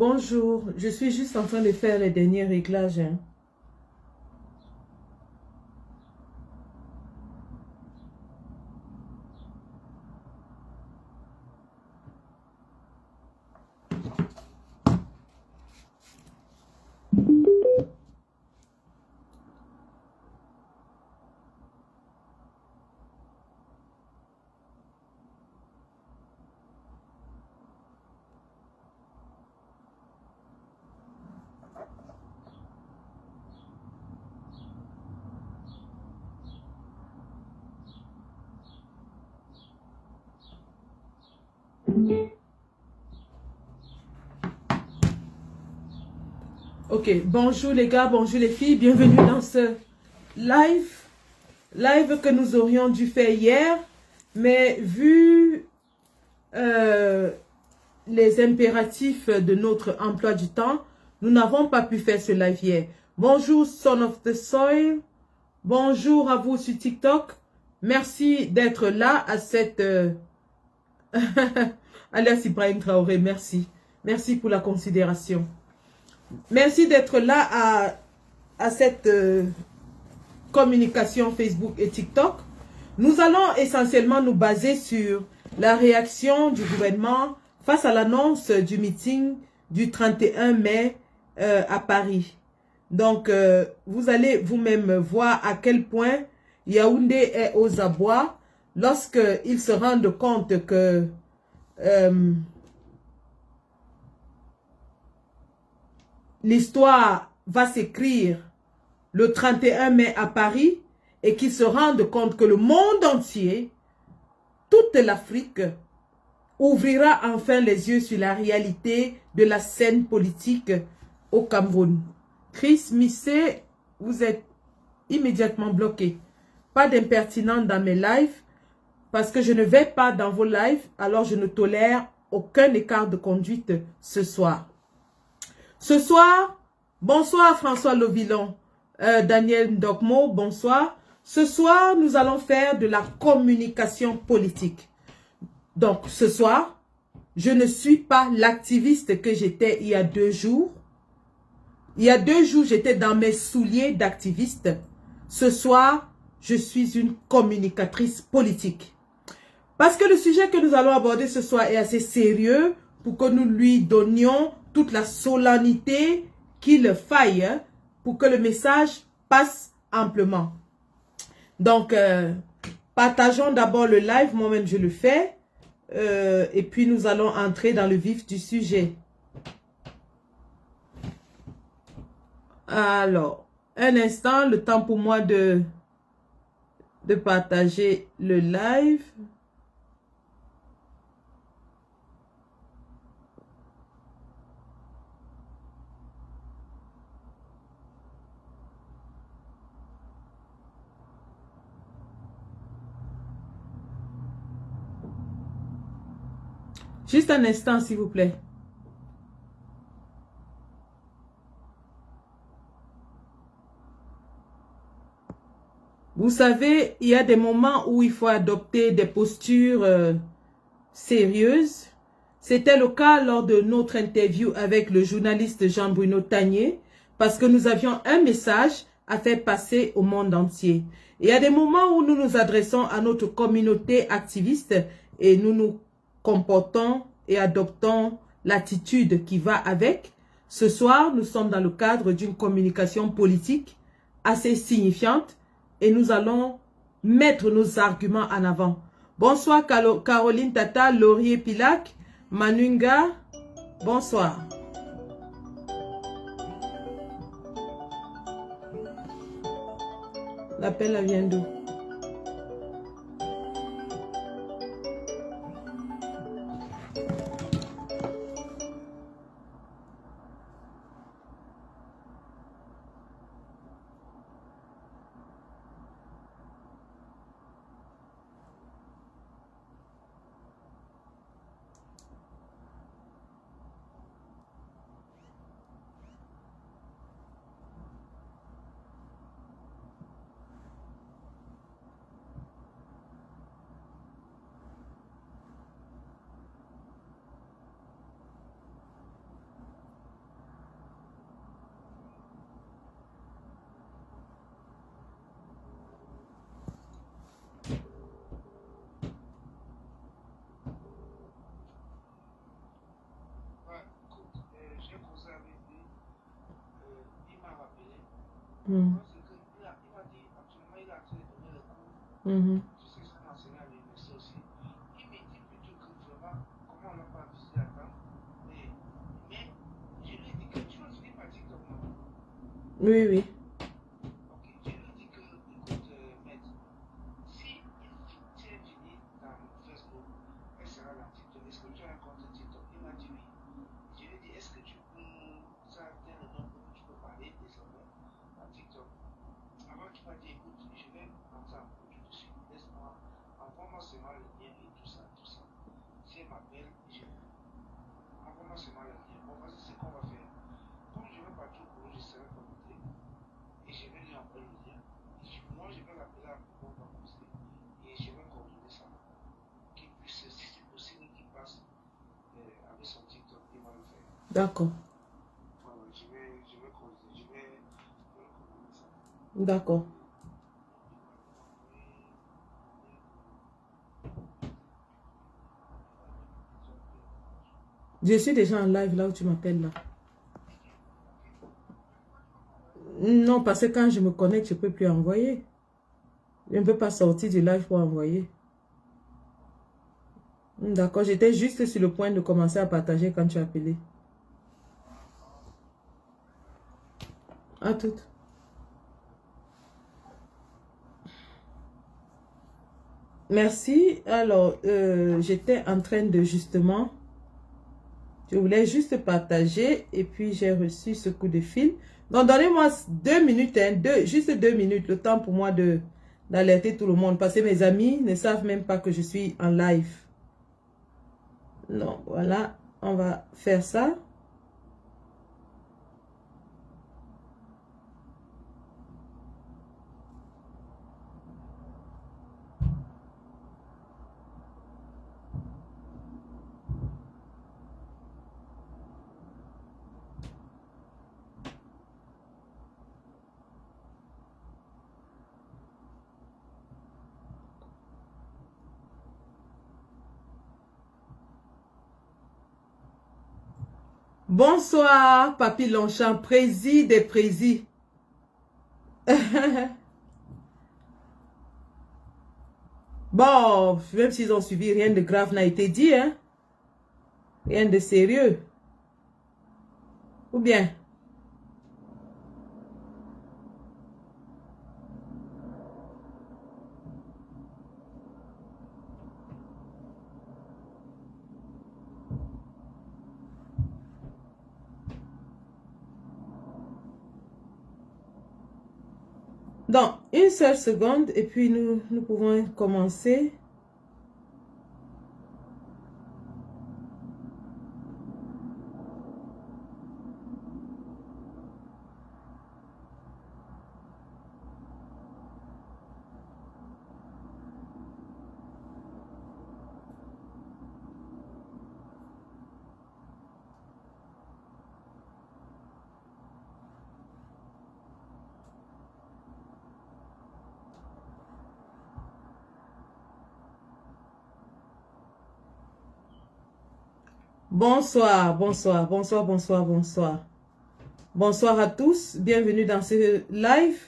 Bonjour, je suis juste en train de faire les derniers réglages, hein. Ok, bonjour les gars, bonjour les filles, bienvenue dans ce live que nous aurions dû faire hier, mais vu les impératifs de notre emploi du temps, nous n'avons pas pu faire ce live hier. Bonjour Son of the Soil, bonjour à vous sur TikTok, merci d'être là à cette... alias Ibrahim Traoré, merci. Merci pour la considération. Merci d'être là à cette communication Facebook et TikTok. Nous allons essentiellement nous baser sur la réaction du gouvernement face à l'annonce du meeting du 31 mai à Paris. Donc, vous allez vous-même voir à quel point Yaoundé est aux abois lorsqu'ils se rendent compte que l'histoire va s'écrire le 31 mai à Paris et qu'ils se rendent compte que le monde entier, toute l'Afrique, ouvrira enfin les yeux sur la réalité de la scène politique au Cameroun. Chris Missé, vous êtes immédiatement bloqué. Pas d'impertinent dans mes lives parce que je ne vais pas dans vos lives, alors je ne tolère aucun écart de conduite ce soir. Ce soir, bonsoir François Lovillon, Daniel Ndokmo, bonsoir. Ce soir, nous allons faire de la communication politique. Donc, ce soir, je ne suis pas l'activiste que j'étais il y a 2 jours. Il y a 2 jours, j'étais dans mes souliers d'activiste. Ce soir, je suis une communicatrice politique. Parce que le sujet que nous allons aborder ce soir est assez sérieux pour que nous lui donnions toute la solennité qu'il faille pour que le message passe amplement. Donc, partageons d'abord le live, moi-même je le fais, et puis nous allons entrer dans le vif du sujet. Alors, un instant, le temps pour moi de partager le live. Juste un instant, s'il vous plaît. Vous savez, il y a des moments où il faut adopter des postures sérieuses. C'était le cas lors de notre interview avec le journaliste Jean-Bruno Tagné, parce que nous avions un message à faire passer au monde entier. Il y a des moments où nous nous adressons à notre communauté activiste et nous nous comportons et adoptons l'attitude qui va avec. Ce soir, nous sommes dans le cadre d'une communication politique assez signifiante et nous allons mettre nos arguments en avant. Bonsoir Caroline Tata, Laurier Pilac, Manunga, bonsoir. L'appel vient d'où? Mm. Mhm. Oui, oui. D'accord. D'accord. Je suis déjà en live là où tu m'appelles là. Non, parce que quand je me connecte, je ne peux plus envoyer. Je ne peux pas sortir du live pour envoyer. D'accord, j'étais juste sur le point de commencer à partager quand tu as appelé. À toutes. Merci. Alors, j'étais en train de justement... Je voulais juste partager et puis j'ai reçu ce coup de fil. Donc, donnez-moi 2 minutes, hein, juste 2 minutes, le temps pour moi d'alerter tout le monde. Parce que mes amis ne savent même pas que je suis en live. Non, voilà, on va faire ça. Bonsoir, Papy Longchamp, prési des présis. Bon, même s'ils ont suivi, rien de grave n'a été dit, hein. Rien de sérieux. Ou bien? Donc, une seule seconde et puis nous pouvons commencer. Bonsoir, bonsoir, bonsoir, bonsoir, bonsoir. Bonsoir à tous, bienvenue dans ce live.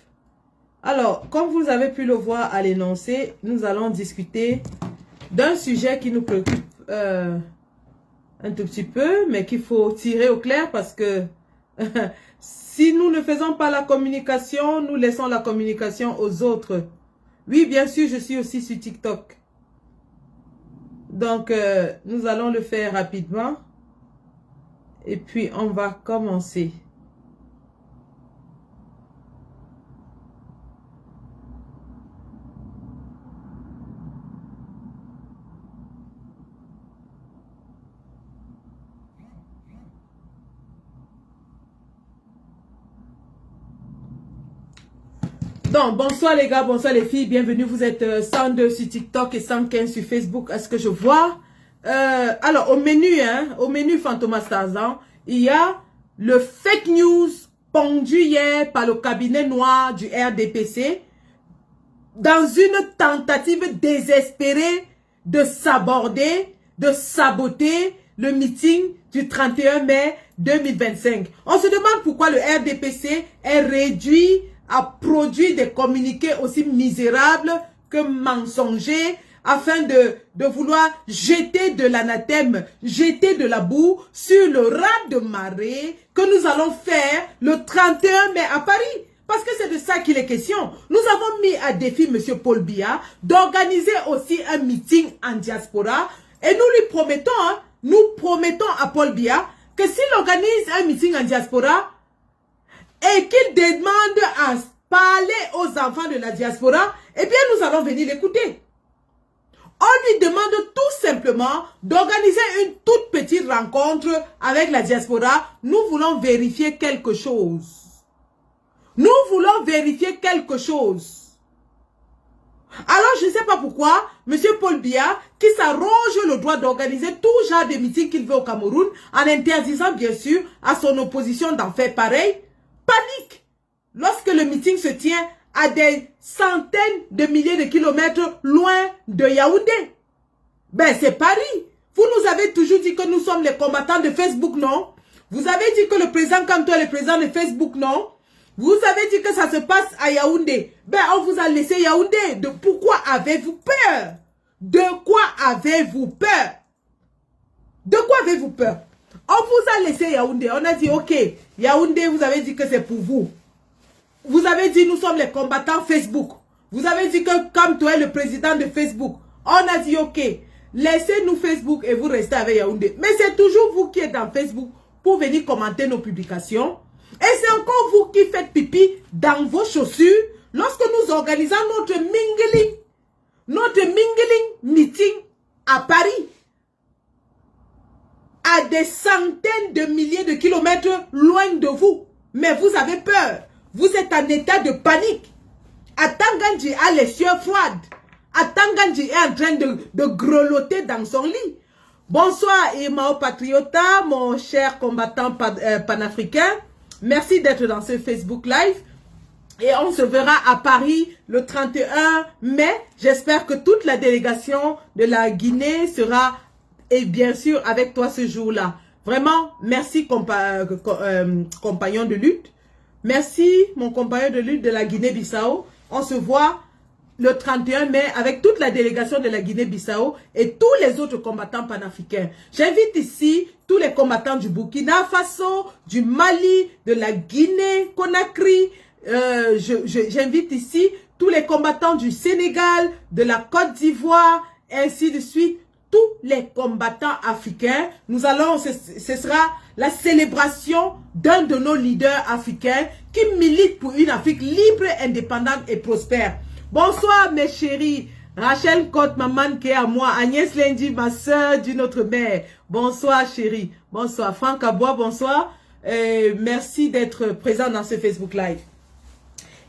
Alors, comme vous avez pu le voir à l'énoncé, nous allons discuter d'un sujet qui nous préoccupe un tout petit peu, mais qu'il faut tirer au clair parce que si nous ne faisons pas la communication, nous laissons la communication aux autres. Oui, bien sûr, je suis aussi sur TikTok. Donc, nous allons le faire rapidement. Et puis, on va commencer. Donc, bonsoir les gars, bonsoir les filles, bienvenue. Vous êtes 102 sur TikTok et 115 sur Facebook. Est-ce que je vois? Alors, au menu Fantomas Tarzan, il y a le fake news pondu hier par le cabinet noir du RDPC dans une tentative désespérée de s'aborder, de saboter le meeting du 31 mai 2025. On se demande pourquoi le RDPC est réduit a produit des communiqués aussi misérables que mensongers, afin de vouloir jeter de l'anathème, jeter de la boue sur le raz de marée que nous allons faire le 31 mai à Paris. Parce que c'est de ça qu'il est question. Nous avons mis à défi M. Paul Biya d'organiser aussi un meeting en diaspora. Et nous lui promettons, nous promettons à Paul Biya que s'il organise un meeting en diaspora et qu'il demande à parler aux enfants de la diaspora, eh bien nous allons venir l'écouter. On lui demande tout simplement d'organiser une toute petite rencontre avec la diaspora. Nous voulons vérifier quelque chose. Nous voulons vérifier quelque chose. Alors, je ne sais pas pourquoi, M. Paul Biya, qui s'arroge le droit d'organiser tout genre de meeting qu'il veut au Cameroun, en interdisant bien sûr à son opposition d'en faire pareil, panique lorsque le meeting se tient à des centaines de milliers de kilomètres loin de Yaoundé. Ben, c'est Paris. Vous nous avez toujours dit que nous sommes les combattants de Facebook, non? Vous avez dit que le président Kamto est le président de Facebook, non? Vous avez dit que ça se passe à Yaoundé. Ben, on vous a laissé Yaoundé. Pourquoi avez-vous peur? De quoi avez-vous peur? De quoi avez-vous peur? On vous a laissé Yaoundé. On a dit, ok, Yaoundé, vous avez dit que c'est pour vous. Vous avez dit, nous sommes les combattants Facebook. Vous avez dit que Kamto est le président de Facebook. On a dit, ok, laissez-nous Facebook et vous restez avec Yaoundé. Mais c'est toujours vous qui êtes dans Facebook pour venir commenter nos publications. Et c'est encore vous qui faites pipi dans vos chaussures lorsque nous organisons notre mingling meeting à Paris. À des centaines de milliers de kilomètres loin de vous. Mais vous avez peur. Vous êtes en état de panique. Atangandji a les yeux froides. Atangandji est en train de grelotter dans son lit. Bonsoir Imao Patriota, mon cher combattant panafricain. Merci d'être dans ce Facebook Live. Et on se verra à Paris le 31 mai. J'espère que toute la délégation de la Guinée sera, et bien sûr, avec toi ce jour-là. Vraiment, merci compagnon de lutte. Merci mon compagnon de lutte de la Guinée-Bissau. On se voit le 31 mai avec toute la délégation de la Guinée-Bissau et tous les autres combattants panafricains. J'invite ici tous les combattants du Burkina Faso, du Mali, de la Guinée-Conakry. J'invite ici tous les combattants du Sénégal, de la Côte d'Ivoire, ainsi de suite. Tous les combattants africains. Nous allons, ce sera la célébration d'un de nos leaders africains qui milite pour une Afrique libre, indépendante et prospère. Bonsoir mes chéris. Rachel Côte, maman qui est à moi. Agnès Lendi, ma soeur d'une autre mère. Bonsoir chérie. Bonsoir. Franck Abois, bonsoir. Merci d'être présent dans ce Facebook Live.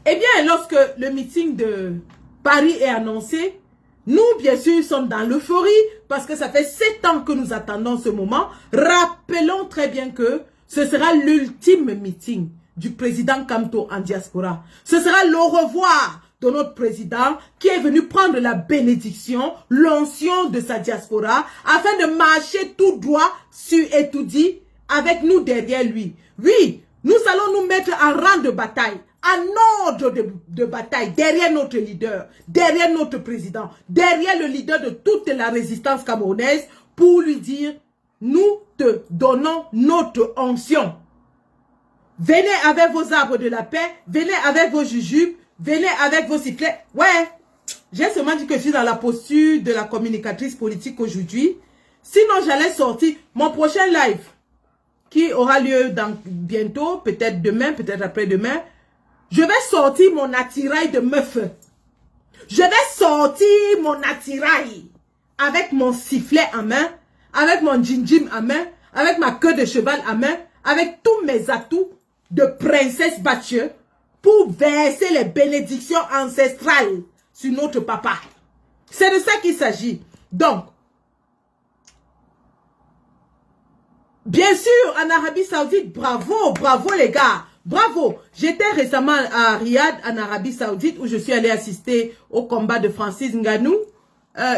Eh bien, lorsque le meeting de Paris est annoncé, nous, bien sûr, sommes dans l'euphorie parce que ça fait 7 ans que nous attendons ce moment. Rappelons très bien que ce sera l'ultime meeting du président Kamto en diaspora. Ce sera le revoir de notre président qui est venu prendre la bénédiction, l'onction de sa diaspora afin de marcher tout droit sur Etoudi avec nous derrière lui. Oui, nous allons nous mettre en rang de bataille. En ordre de bataille, derrière notre leader, derrière notre président, derrière le leader de toute la résistance camerounaise pour lui dire, nous te donnons notre onction. Venez avec vos arbres de la paix, venez avec vos jujubes, venez avec vos sifflets. Ouais, j'ai seulement dit que je suis dans la posture de la communicatrice politique aujourd'hui. Sinon, j'allais sortir mon prochain live qui aura lieu bientôt, peut-être demain, peut-être après-demain. Je vais sortir mon attirail de meuf. Je vais sortir mon attirail avec mon sifflet en main, avec mon djinjim en main, avec ma queue de cheval en main, avec tous mes atouts de princesse Bathieu pour verser les bénédictions ancestrales sur notre papa. C'est de ça qu'il s'agit. Donc, bien sûr, en Arabie Saoudite, bravo, bravo les gars. Bravo! J'étais récemment à Riyad, en Arabie Saoudite, où je suis allé assister au combat de Francis Ngannou.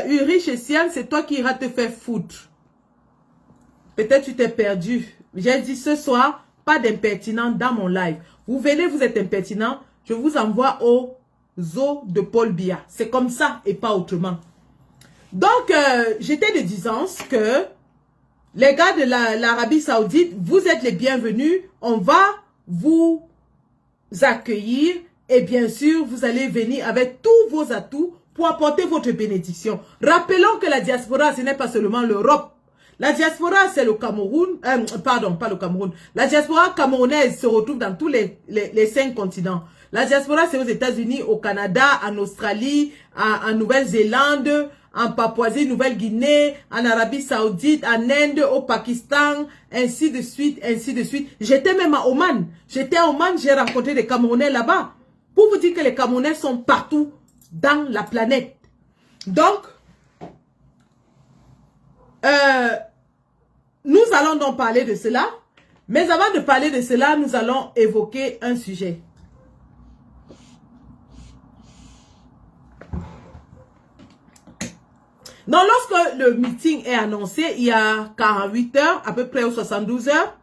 Ulrich et Sian, c'est toi qui iras te faire foutre. Peut-être tu t'es perdu. J'ai dit ce soir, pas d'impertinent dans mon live. Vous venez, vous êtes impertinent. je vous envoie aux eaux de Paul Biya. C'est comme ça et pas autrement. Donc, j'étais de disance que les gars de l'Arabie Saoudite, vous êtes les bienvenus. On va vous accueillir et bien sûr, vous allez venir avec tous vos atouts pour apporter votre bénédiction. Rappelons que la diaspora, ce n'est pas seulement l'Europe. La diaspora, c'est le Cameroun. Pardon, pas le Cameroun. La diaspora camerounaise se retrouve dans tous les 5 continents. La diaspora, c'est aux États-Unis, au Canada, en Australie, en Nouvelle-Zélande, en Papouasie, Nouvelle-Guinée, en Arabie Saoudite, en Inde, au Pakistan, ainsi de suite, ainsi de suite. J'étais même à Oman. J'étais à Oman, j'ai rencontré des Camerounais là-bas. Pour vous dire que les Camerounais sont partout dans la planète. Donc, nous allons donc parler de cela. Mais avant de parler de cela, nous allons évoquer un sujet. Donc, lorsque le meeting est annoncé, il y a 48 heures, à peu près aux 72 heures,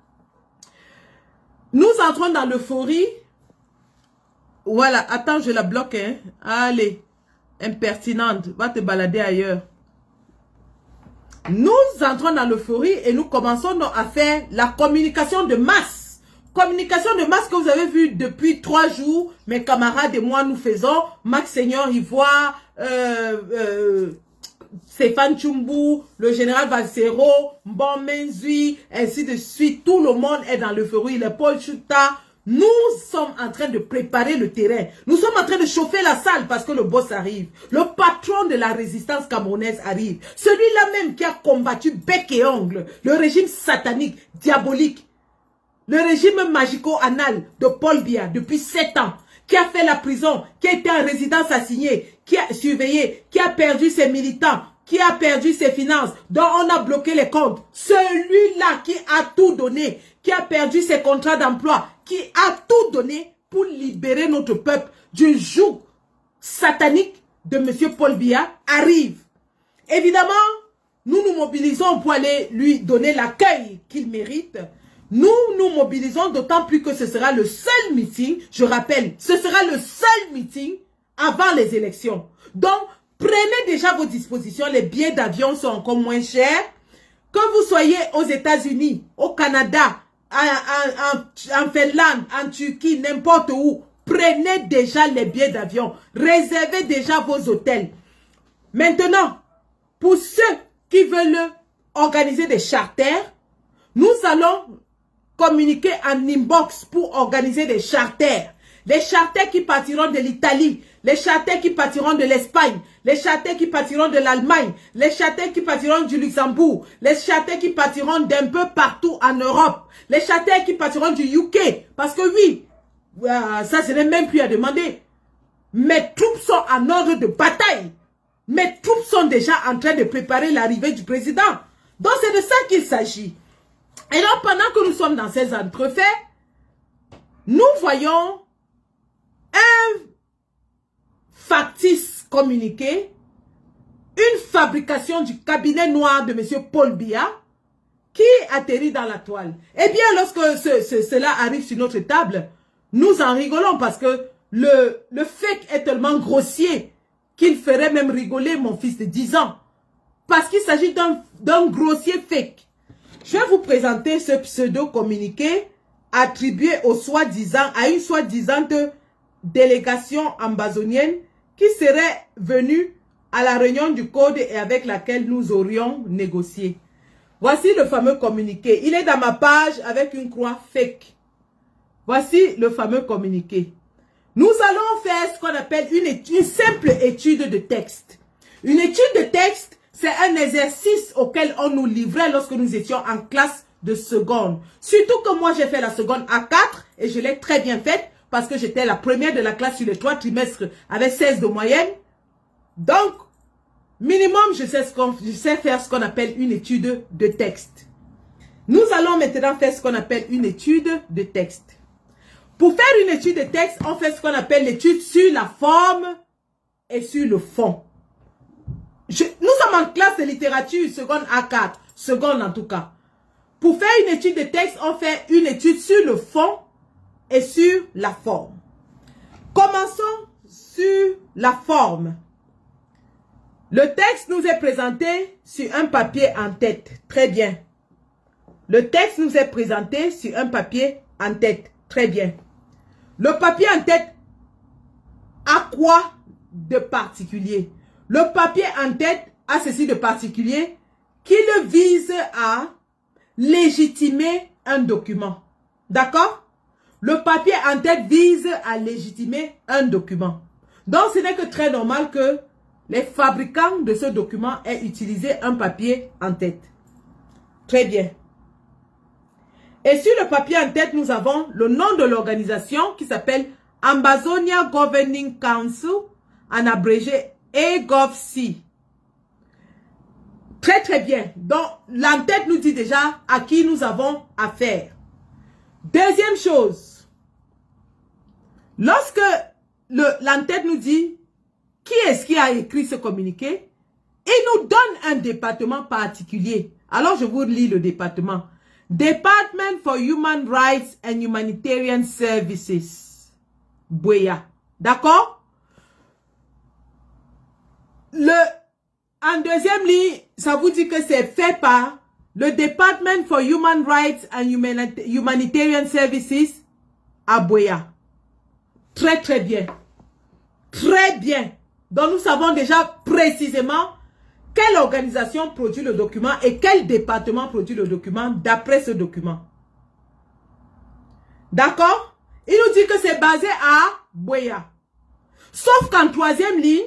nous entrons dans l'euphorie. Voilà, attends, je la bloque. Hein. Allez, impertinente, va te balader ailleurs. Nous entrons dans l'euphorie et nous commençons donc à faire la communication de masse. Communication de masse que vous avez vu depuis 3 jours, mes camarades et moi nous faisons. Max Seigneur Ivoire, Stéphane Tchumbu, le général Valsero, Mbon Menzui, ainsi de suite. Tout le monde est dans l'euphorie. Le Paul Chuta. Nous sommes en train de préparer le terrain. Nous sommes en train de chauffer la salle parce que le boss arrive. Le patron de la résistance camerounaise arrive. Celui-là même qui a combattu bec et ongle le régime satanique, diabolique. Le régime magico-anal de Paul Biya depuis 7 ans. Qui a fait la prison, qui a été en résidence assignée, qui a surveillé, qui a perdu ses militants, qui a perdu ses finances, dont on a bloqué les comptes. Celui-là qui a tout donné, qui a perdu ses contrats d'emploi, qui a tout donné pour libérer notre peuple du joug satanique de M. Paul Biya arrive. Évidemment, nous nous mobilisons pour aller lui donner l'accueil qu'il mérite. Nous nous mobilisons d'autant plus que ce sera le seul meeting, je rappelle, ce sera le seul meeting avant les élections. Donc, prenez déjà vos dispositions, les billets d'avion sont encore moins chers. Que vous soyez aux États-Unis, au Canada, en Finlande, en Turquie, n'importe où, prenez déjà les billets d'avion, réservez déjà vos hôtels. Maintenant, pour ceux qui veulent organiser des charters, nous allons communiquer en inbox pour organiser des charters. Les charters qui partiront de l'Italie, les charters qui partiront de l'Espagne, les charters qui partiront de l'Allemagne, les charters qui partiront du Luxembourg, les charters qui partiront d'un peu partout en Europe, les charters qui partiront du UK. Parce que oui, ça ce n'est même plus à demander. Mes troupes sont en ordre de bataille. Mes troupes sont déjà en train de préparer l'arrivée du président. Donc c'est de ça qu'il s'agit. Et donc, pendant que nous sommes dans ces entrefaits, nous voyons un factice communiqué, une fabrication du cabinet noir de M. Paul Biya qui atterrit dans la toile. Eh bien, lorsque cela arrive sur notre table, nous en rigolons parce que le fake est tellement grossier qu'il ferait même rigoler mon fils de 10 ans. Parce qu'il s'agit d'un grossier fake. Je vais vous présenter ce pseudo-communiqué attribué au à une soi-disant délégation ambazonienne qui serait venue à la réunion du code et avec laquelle nous aurions négocié. Voici le fameux communiqué. Il est dans ma page avec une croix fake. Voici le fameux communiqué. Nous allons faire ce qu'on appelle une simple étude de texte. Une étude de texte, c'est un exercice auquel on nous livrait lorsque nous étions en classe de seconde. Surtout que moi, j'ai fait la seconde à 4 et je l'ai très bien faite parce que j'étais la première de la classe sur les 3 trimestres avec 16 de moyenne. Donc, minimum, je sais faire ce qu'on appelle une étude de texte. Nous allons maintenant faire ce qu'on appelle une étude de texte. Pour faire une étude de texte, on fait ce qu'on appelle l'étude sur la forme et sur le fond. Nous sommes en classe de littérature, seconde A4, seconde en tout cas. Pour faire une étude de texte, on fait une étude sur le fond et sur la forme. Commençons sur la forme. Le texte nous est présenté sur un papier en tête. Très bien. Le texte nous est présenté sur un papier en tête. Très bien. Le papier en tête a quoi de particulier? Le papier en tête a ceci de particulier qu'il vise à légitimer un document. D'accord? Le papier en tête vise à légitimer un document. Donc, ce n'est que très normal que les fabricants de ce document aient utilisé un papier en tête. Très bien. Et sur le papier en tête, nous avons le nom de l'organisation qui s'appelle Ambazonia Governing Council, en abrégé AGOVC. Très très bien. Donc, l'entête nous dit déjà à qui nous avons affaire. Deuxième chose, lorsque l'entête nous dit qui est-ce qui a écrit ce communiqué, il nous donne un département particulier. Alors, je vous lis le département. Department for Human Rights and Humanitarian Services. Buea. D'accord? En deuxième ligne, ça vous dit que c'est fait par le Department for Human Rights and Humanitarian Services à Buea. Très, très bien. Très bien. Donc, nous savons déjà précisément quelle organisation produit le document et quel département produit le document d'après ce document. D'accord? Il nous dit que c'est basé à Buea. Sauf qu'en troisième ligne,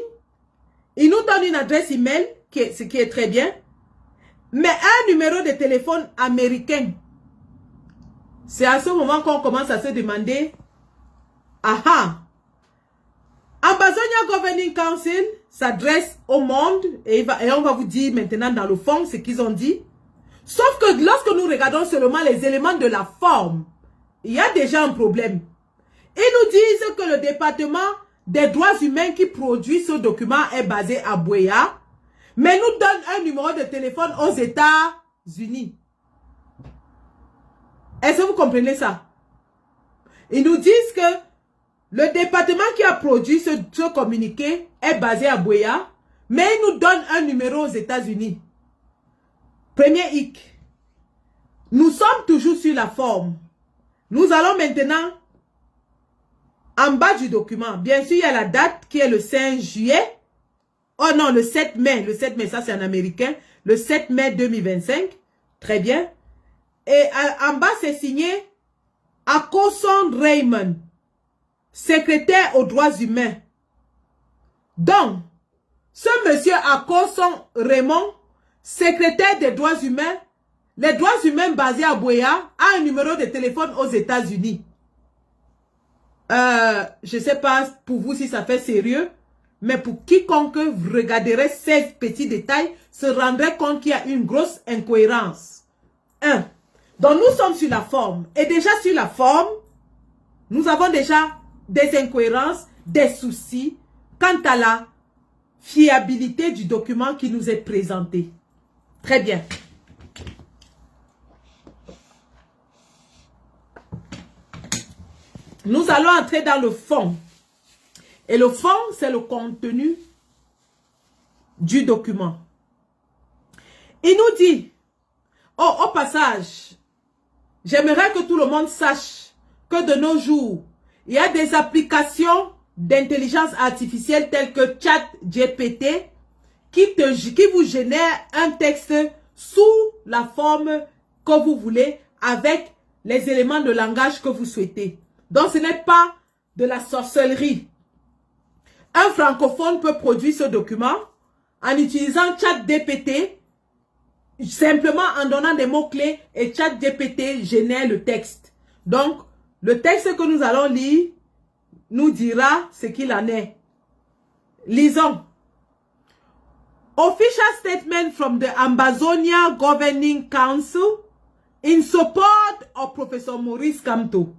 il nous donne une adresse email, ce qui est très bien, mais un numéro de téléphone américain. C'est à ce moment qu'on commence à se demander, aha, Ambazonia Governing Council s'adresse au monde et on va vous dire maintenant dans le fond ce qu'ils ont dit. Sauf que lorsque nous regardons seulement les éléments de la forme, il y a déjà un problème. Ils nous disent que le département des droits humains qui produit ce document est basé à Buea, mais nous donne un numéro de téléphone aux États-Unis. Est-ce que vous comprenez ça? Ils nous disent que le département qui a produit ce communiqué est basé à Buea, mais il nous donne un numéro aux États-Unis. Premier hic. Nous sommes toujours sur la forme. Nous allons maintenant en bas du document. Bien sûr, il y a la date qui est le 5 juillet. Oh non, le 7 mai. Le 7 mai, ça c'est en américain. Le 7 mai 2025. Très bien. Et en bas, c'est signé Akoson Raymond, secrétaire aux droits humains. Donc, ce monsieur Akoson Raymond, secrétaire des droits humains, les droits humains basés à Buea, a un numéro de téléphone aux États-Unis. Je ne sais pas pour vous si ça fait sérieux, mais pour quiconque regarderait ces petits détails, se rendrait compte qu'il y a une grosse incohérence. 1. Donc nous sommes sur la forme. Et déjà sur la forme, nous avons déjà des incohérences, des soucis quant à la fiabilité du document qui nous est présenté. Très bien. Nous allons entrer dans le fond. Et le fond, c'est le contenu du document. Il nous dit, au passage, j'aimerais que tout le monde sache que de nos jours, il y a des applications d'intelligence artificielle telles que ChatGPT qui vous génère un texte sous la forme que vous voulez avec les éléments de langage que vous souhaitez. Donc, ce n'est pas de la sorcellerie. Un francophone peut produire ce document en utilisant ChatGPT, simplement en donnant des mots-clés et ChatGPT génère le texte. Donc, le texte que nous allons lire nous dira ce qu'il en est. Lisons. Official statement from the Ambazonia Governing Council in support of Professor Maurice Kamto.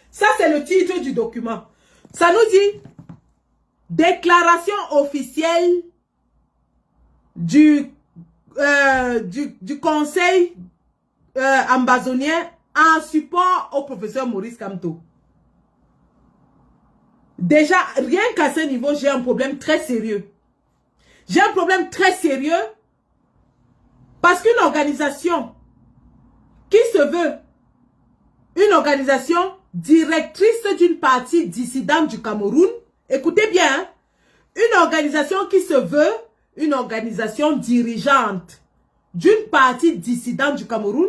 Ça, c'est le titre du document. Ça nous dit déclaration officielle du conseil ambazonien en support au professeur Maurice Kamto. déjà, rien qu'à ce niveau, j'ai un problème très sérieux. J'ai un problème très sérieux parce qu'une organisation qui se veut une organisation directrice d'une partie dissidente du Cameroun, écoutez bien, hein, une organisation qui se veut une organisation dirigeante d'une partie dissidente du Cameroun,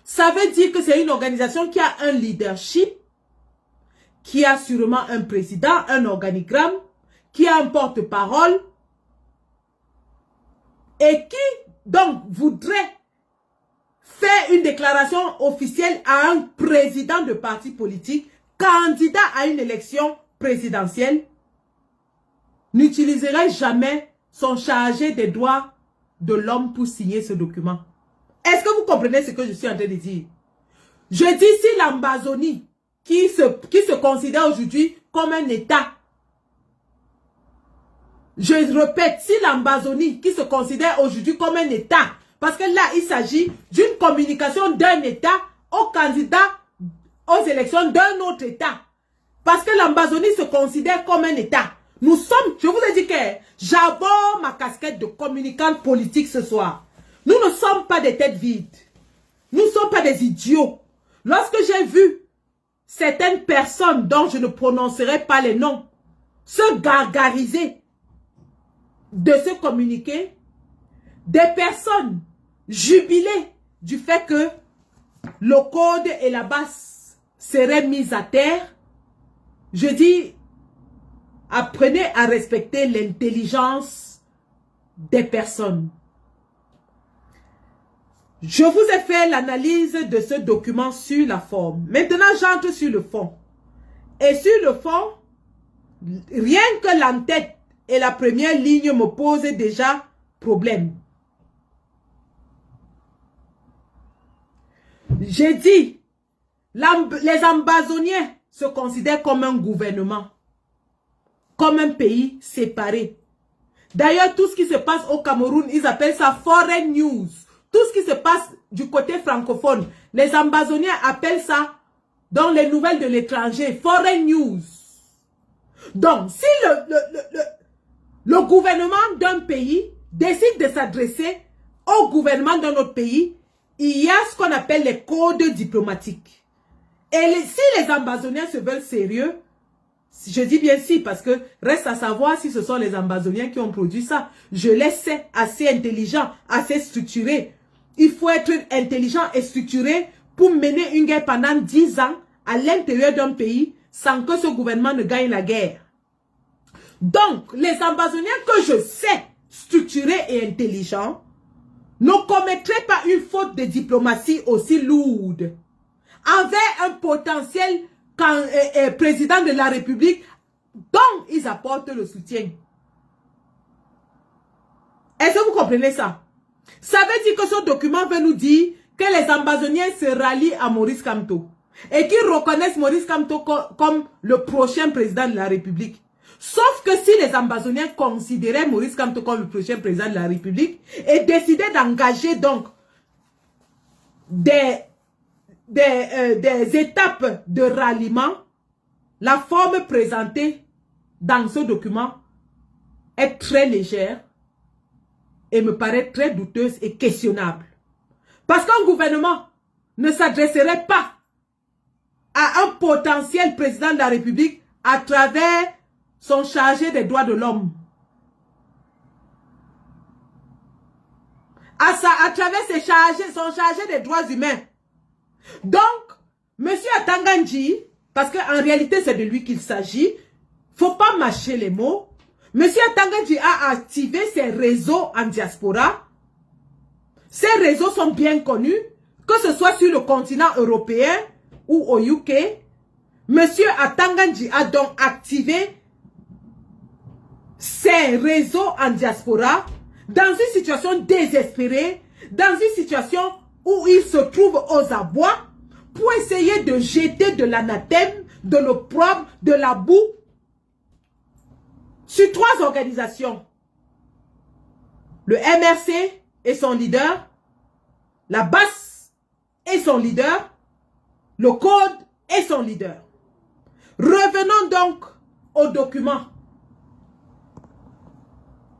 ça veut dire que c'est une organisation qui a un leadership, qui a sûrement un président, un organigramme, qui a un porte-parole, et qui, donc, voudrait faire une déclaration officielle à un président de parti politique, candidat à une élection présidentielle, n'utiliserait jamais son chargé des droits de l'homme pour signer ce document. Est-ce que vous comprenez ce que je suis en train de dire? Je dis si l'Ambazonie, qui se considère aujourd'hui comme un État, je répète, si l'Ambazonie, qui se considère aujourd'hui comme un État, parce que là, il s'agit d'une communication d'un État aux candidats aux élections d'un autre État. Parce que l'Ambazonie se considère comme un État. Nous sommes, je vous ai dit que j'aborde ma casquette de communicante politique ce soir. Nous ne sommes pas des têtes vides. Nous ne sommes pas des idiots. Lorsque j'ai vu certaines personnes dont je ne prononcerai pas les noms se gargariser de se communiquer, des personnes jubilées du fait que le code et la base seraient mis à terre, je dis, apprenez à respecter l'intelligence des personnes. Je vous ai fait l'analyse de ce document sur la forme. Maintenant, j'entre sur le fond. Et sur le fond, rien que l'entête et la première ligne me posent déjà problème. J'ai dit, les Ambazoniens se considèrent comme un gouvernement, comme un pays séparé. D'ailleurs, tout ce qui se passe au Cameroun, ils appellent ça foreign news. Tout ce qui se passe du côté francophone, les Ambazoniens appellent ça, dans les nouvelles de l'étranger, foreign news. Donc, si le gouvernement d'un pays décide de s'adresser au gouvernement d'un autre pays, il y a ce qu'on appelle les codes diplomatiques. Et si les Ambazoniens se veulent sérieux, je dis bien si, parce que reste à savoir si ce sont les Ambazoniens qui ont produit ça. Je les sais assez intelligents, assez structurés. Il faut être intelligent et structuré pour mener une guerre pendant 10 ans à l'intérieur d'un pays sans que ce gouvernement ne gagne la guerre. Donc, les Ambazoniens que je sais structurés et intelligents ne commettraient pas une faute de diplomatie aussi lourde envers un potentiel président de la République dont ils apportent le soutien. Est-ce que vous comprenez ça? Ça veut dire que ce document veut nous dire que les Ambazoniens se rallient à Maurice Kamto et qu'ils reconnaissent Maurice Kamto comme le prochain président de la République. Sauf que si les Ambazoniens considéraient Maurice Kamto comme le prochain président de la République et décidaient d'engager donc des étapes de ralliement, la forme présentée dans ce document est très légère et me paraît très douteuse et questionnable. Parce qu'un gouvernement ne s'adresserait pas à un potentiel président de la République à travers son chargé des droits de l'homme. À travers son chargé des droits humains. Donc, M. Atangandji, parce qu'en réalité c'est de lui qu'il s'agit, faut pas mâcher les mots. M. Atangandji a activé ses réseaux en diaspora. Ces réseaux sont bien connus, que ce soit sur le continent européen ou au UK. M. Atangandji a donc activé ses réseaux en diaspora dans une situation désespérée, dans une situation où il se trouve aux abois pour essayer de jeter de l'anathème, de l'opprobre, de la boue sur 3 organisations. Le MRC et son leader, la BAS et son leader, le Code et son leader. Revenons donc au document.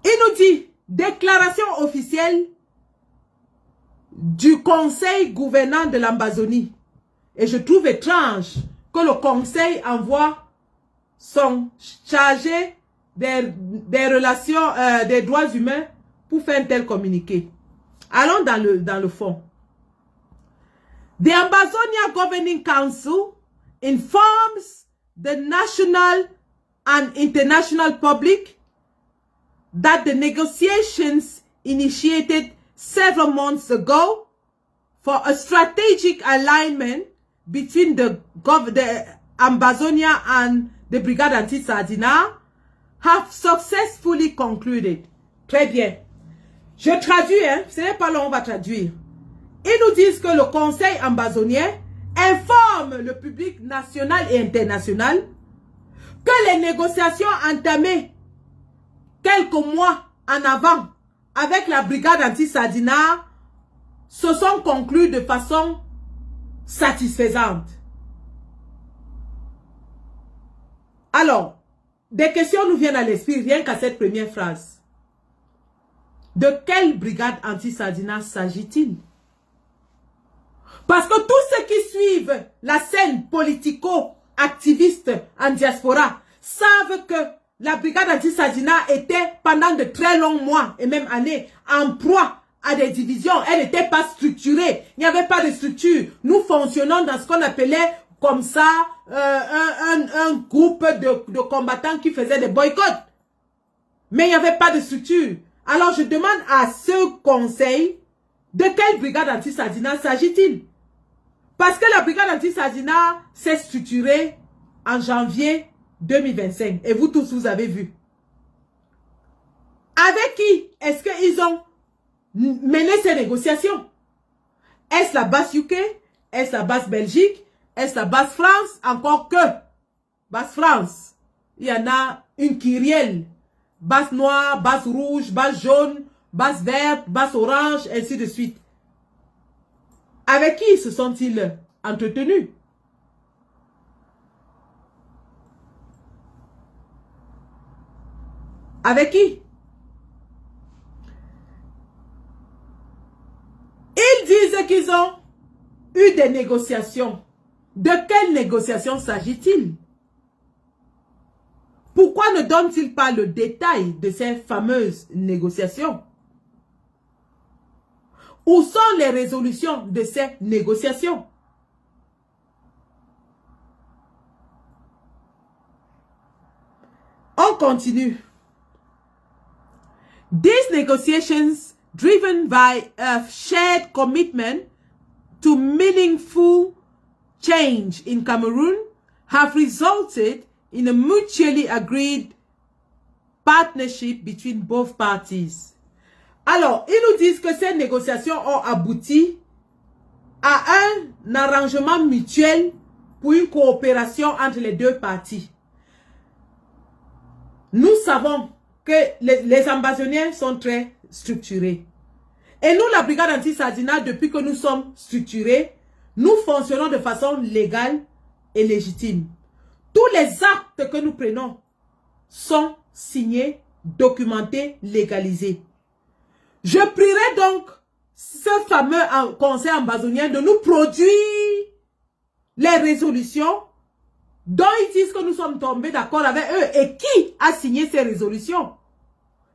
Il nous dit, déclaration officielle du conseil gouvernant de l'Amazonie. Et je trouve étrange que le conseil envoie son chargé des relations, des droits humains pour faire un tel communiqué. Allons dans le fond. The Amazonia Governing Council informs the national and international public that the negotiations initiated several months ago for a strategic alignment between the Amazonia and the Brigade Anti-Sardina have successfully concluded. Très bien. Je traduis, hein. Ce n'est pas long, on va traduire. Ils nous disent que le Conseil ambazonien informe le public national et international que les négociations entamées quelques mois en avant avec la brigade anti-Sardina se sont conclues de façon satisfaisante. Alors, des questions nous viennent à l'esprit rien qu'à cette première phrase. De quelle brigade anti-Sardina s'agit-il? Parce que tous ceux qui suivent la scène politico-activiste en diaspora savent que la brigade anti-Sardina était pendant de très longs mois et même années en proie à des divisions. Elle n'était pas structurée. Il n'y avait pas de structure. Nous fonctionnons dans ce qu'on appelait comme ça un groupe de combattants qui faisaient des boycotts. Mais il n'y avait pas de structure. Alors je demande à ce conseil, de quelle brigade anti-Sardina s'agit-il? Parce que la brigade anti-Sardina s'est structurée en janvier 2025. Et vous tous, vous avez vu. Avec qui est-ce qu'ils ont mené ces négociations? Est-ce la base UK? Est-ce la base Belgique? Est-ce la base France? Encore que base France. Il y en a une kyrielle. Base noire, base rouge, base jaune, base verte, base orange, ainsi de suite. Avec qui se sont-ils entretenus? Avec qui? Ils disent qu'ils ont eu des négociations. De quelles négociations s'agit-il? Pourquoi ne donnent-ils pas le détail de ces fameuses négociations? Où sont les résolutions de ces négociations? On continue. These negotiations, driven by a shared commitment to meaningful change in Cameroon, have resulted in a mutually agreed partnership between both parties. Alors, ils nous disent que ces négociations ont abouti à un arrangement mutuel pour une coopération entre les deux parties. Nous savons que les Ambazoniens sont très structurés. Et nous, la brigade anti-Sardina, depuis que nous sommes structurés, nous fonctionnons de façon légale et légitime. Tous les actes que nous prenons sont signés, documentés, légalisés. Je prierai donc ce fameux conseil ambazonien de nous produire les résolutions dont ils disent que nous sommes tombés d'accord avec eux. Et qui a signé ces résolutions?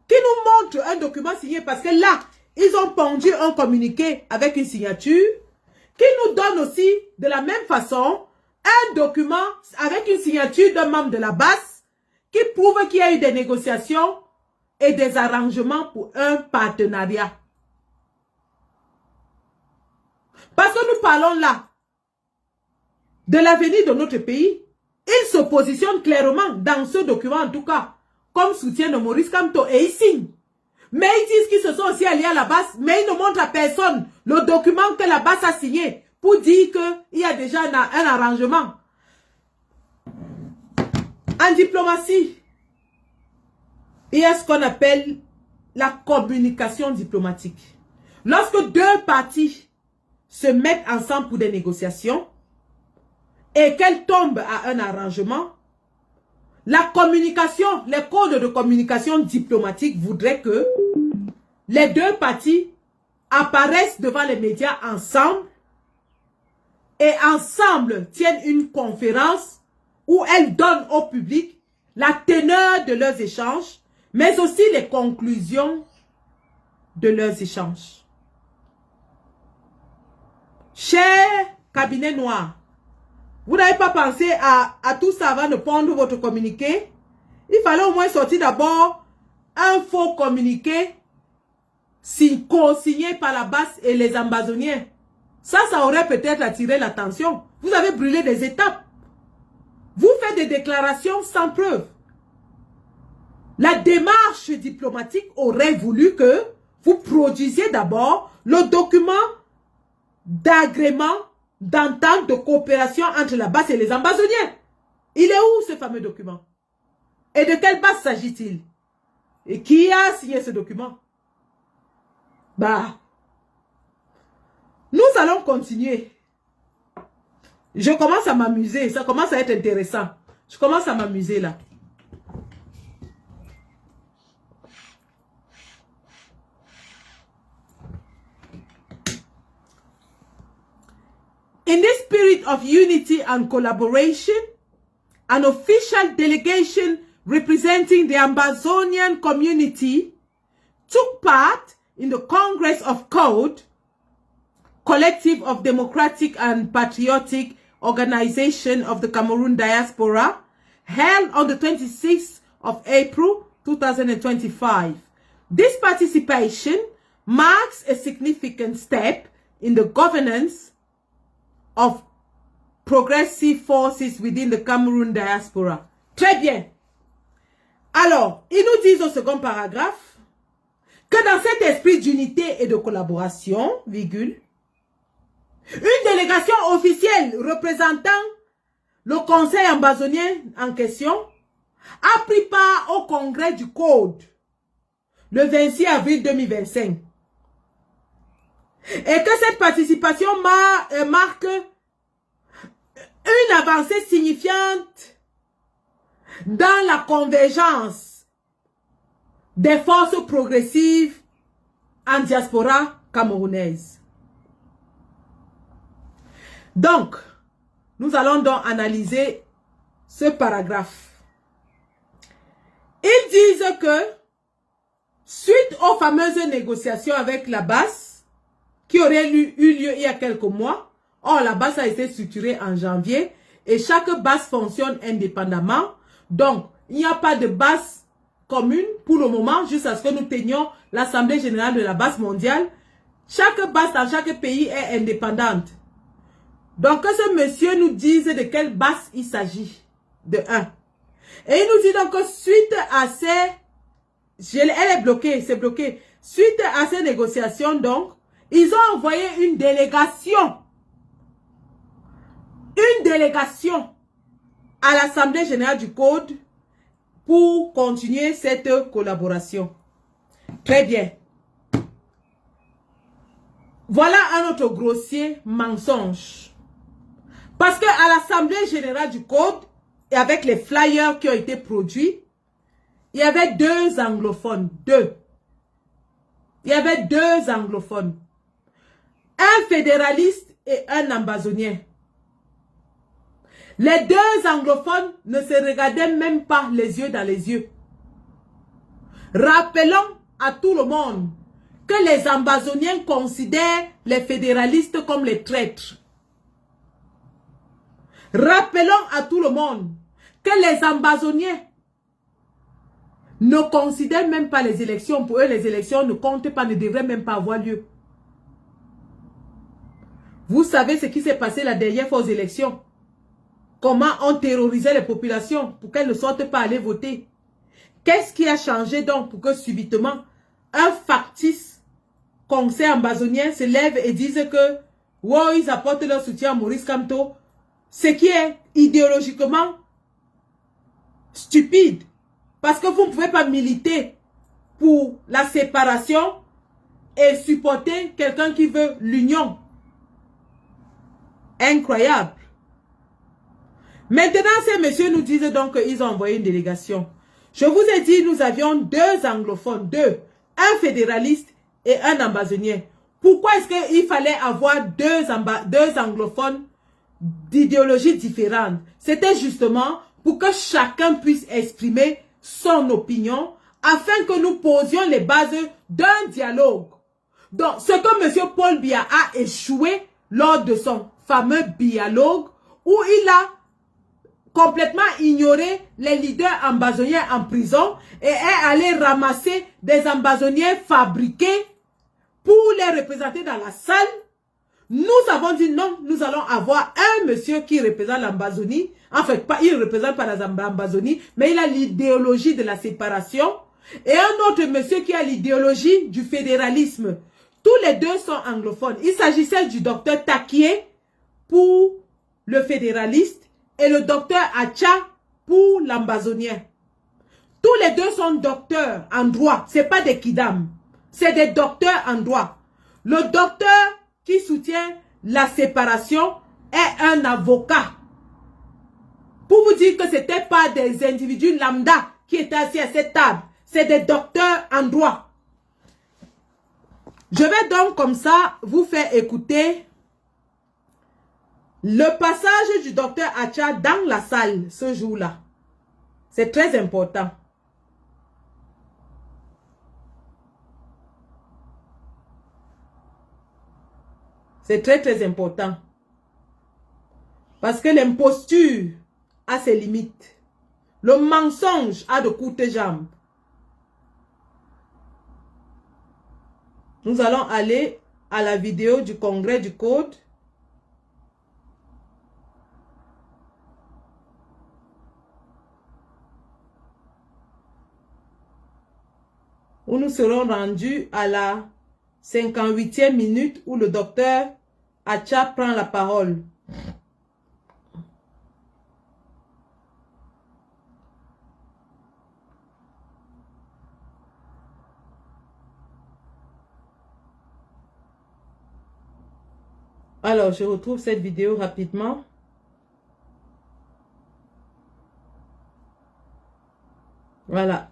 Qui nous montre un document signé? Parce que là, ils ont pondu un communiqué avec une signature. Qui nous donne aussi, de la même façon, un document avec une signature d'un membre de la base qui prouve qu'il y a eu des négociations et des arrangements pour un partenariat. Parce que nous parlons là de l'avenir de notre pays. Ils se positionnent clairement dans ce document, en tout cas, comme soutien de Maurice Kamto, et ils signent. Mais ils disent qu'ils se sont aussi alliés à la base, mais ils ne montrent à personne le document que la base a signé pour dire qu'il y a déjà un arrangement. En diplomatie, il y a ce qu'on appelle la communication diplomatique. Lorsque deux parties se mettent ensemble pour des négociations et qu'elles tombent à un arrangement, La communication, les codes de communication diplomatique voudraient que les deux parties apparaissent devant les médias ensemble et ensemble tiennent une conférence où elles donnent au public la teneur de leurs échanges, mais aussi les conclusions de leurs échanges. Cher cabinet noir, vous n'avez pas pensé à tout ça avant de prendre votre communiqué? Il fallait au moins sortir d'abord un faux communiqué co-signé par la BAS et les ambazoniens. Ça aurait peut-être attiré l'attention. Vous avez brûlé des étapes. Vous faites des déclarations sans preuve. La démarche diplomatique aurait voulu que vous produisiez d'abord le document d'agrément d'entente de coopération entre la BAS et les ambazoniens. Il est où ce fameux document? Et de quelle base s'agit-il? Et qui a signé ce document? Bah, nous allons continuer. Je commence à m'amuser. Ça commence à être intéressant. Je commence à m'amuser là. In the spirit of unity and collaboration, an official delegation representing the Ambazonian community took part in the Congress of Code, Collective of Democratic and Patriotic Organization of the Cameroon Diaspora, held on the 26th of April 2025. This participation marks a significant step in the governance of progressive forces within the Cameroon diaspora. Très bien. Alors, ils nous disent au second paragraphe que dans cet esprit d'unité et de collaboration, virgule, une délégation officielle représentant le conseil ambazonien en question a pris part au congrès du Code le 26 avril 2025. Et que cette participation marque une avancée signifiante dans la convergence des forces progressives en diaspora camerounaise. Donc, nous allons donc analyser ce paragraphe. Ils disent que, suite aux fameuses négociations avec la BAS, qui auraient eu lieu il y a quelques mois, or la BAS a été structurée en janvier, et chaque BAS fonctionne indépendamment, donc il n'y a pas de BAS commune pour le moment, jusqu'à ce que nous tenions l'Assemblée générale de la BAS mondiale. Chaque BAS dans chaque pays est indépendante. Donc, que ce monsieur nous dise de quelle BAS il s'agit. De 1. Et il nous dit donc que suite à ces... Elle est bloquée, c'est bloqué. Suite à ces négociations, donc, ils ont envoyé une délégation. Une délégation à l'Assemblée générale du Code pour continuer cette collaboration. Très bien. Voilà un autre grossier mensonge. Parce qu'à l'Assemblée générale du Code, et avec les flyers qui ont été produits, il y avait deux anglophones. Il y avait deux anglophones. Un fédéraliste et un ambazonien. Les deux anglophones ne se regardaient même pas les yeux dans les yeux. Rappelons à tout le monde que les ambazoniens considèrent les fédéralistes comme les traîtres. Rappelons à tout le monde que les ambazoniens ne considèrent même pas les élections. Pour eux, les élections ne comptent pas, ne devraient même pas avoir lieu. Vous savez ce qui s'est passé la dernière fois aux élections. Comment on terrorisait les populations pour qu'elles ne sortent pas aller voter. Qu'est-ce qui a changé donc pour que subitement un factice conseil ambazonien se lève et dise que wow, ils apportent leur soutien à Maurice Kamto, ce qui est idéologiquement stupide. Parce que vous ne pouvez pas militer pour la séparation et supporter quelqu'un qui veut l'union. Incroyable. Maintenant, ces messieurs nous disent donc qu'ils ont envoyé une délégation. Je vous ai dit, nous avions 2 anglophones, 2. Un fédéraliste et un ambazonnier. Pourquoi est-ce qu'il fallait avoir 2 anglophones d'idéologies différentes? C'était justement pour que chacun puisse exprimer son opinion afin que nous posions les bases d'un dialogue. Donc, ce que M. Paul Biya a échoué lors de son fameux dialogue où il a complètement ignoré les leaders ambazoniens en prison et est allé ramasser des ambazoniens fabriqués pour les représenter dans la salle. Nous avons dit non, nous allons avoir un monsieur qui représente l'Ambazonie. En fait, pas, il ne représente pas l'Ambazonie, mais il a l'idéologie de la séparation. Et un autre monsieur qui a l'idéologie du fédéralisme. Tous les 2 sont anglophones. Il s'agissait du docteur Takié pour le fédéraliste et le docteur Acha pour l'ambazonien. Tous les 2 sont docteurs en droit. Ce n'est pas des kidam. C'est des docteurs en droit. Le docteur qui soutient la séparation est un avocat. Pour vous dire que ce n'étaient pas des individus lambda qui étaient assis à cette table. C'est des docteurs en droit. Je vais donc comme ça vous faire écouter le passage du docteur Acha dans la salle ce jour-là. C'est très important. C'est très très important. Parce que l'imposture a ses limites. Le mensonge a de courtes jambes. Nous allons aller à la vidéo du congrès du code. Où nous serons rendus à la 58e minute où le docteur Acha prend la parole. Alors, je retrouve cette vidéo rapidement. Voilà.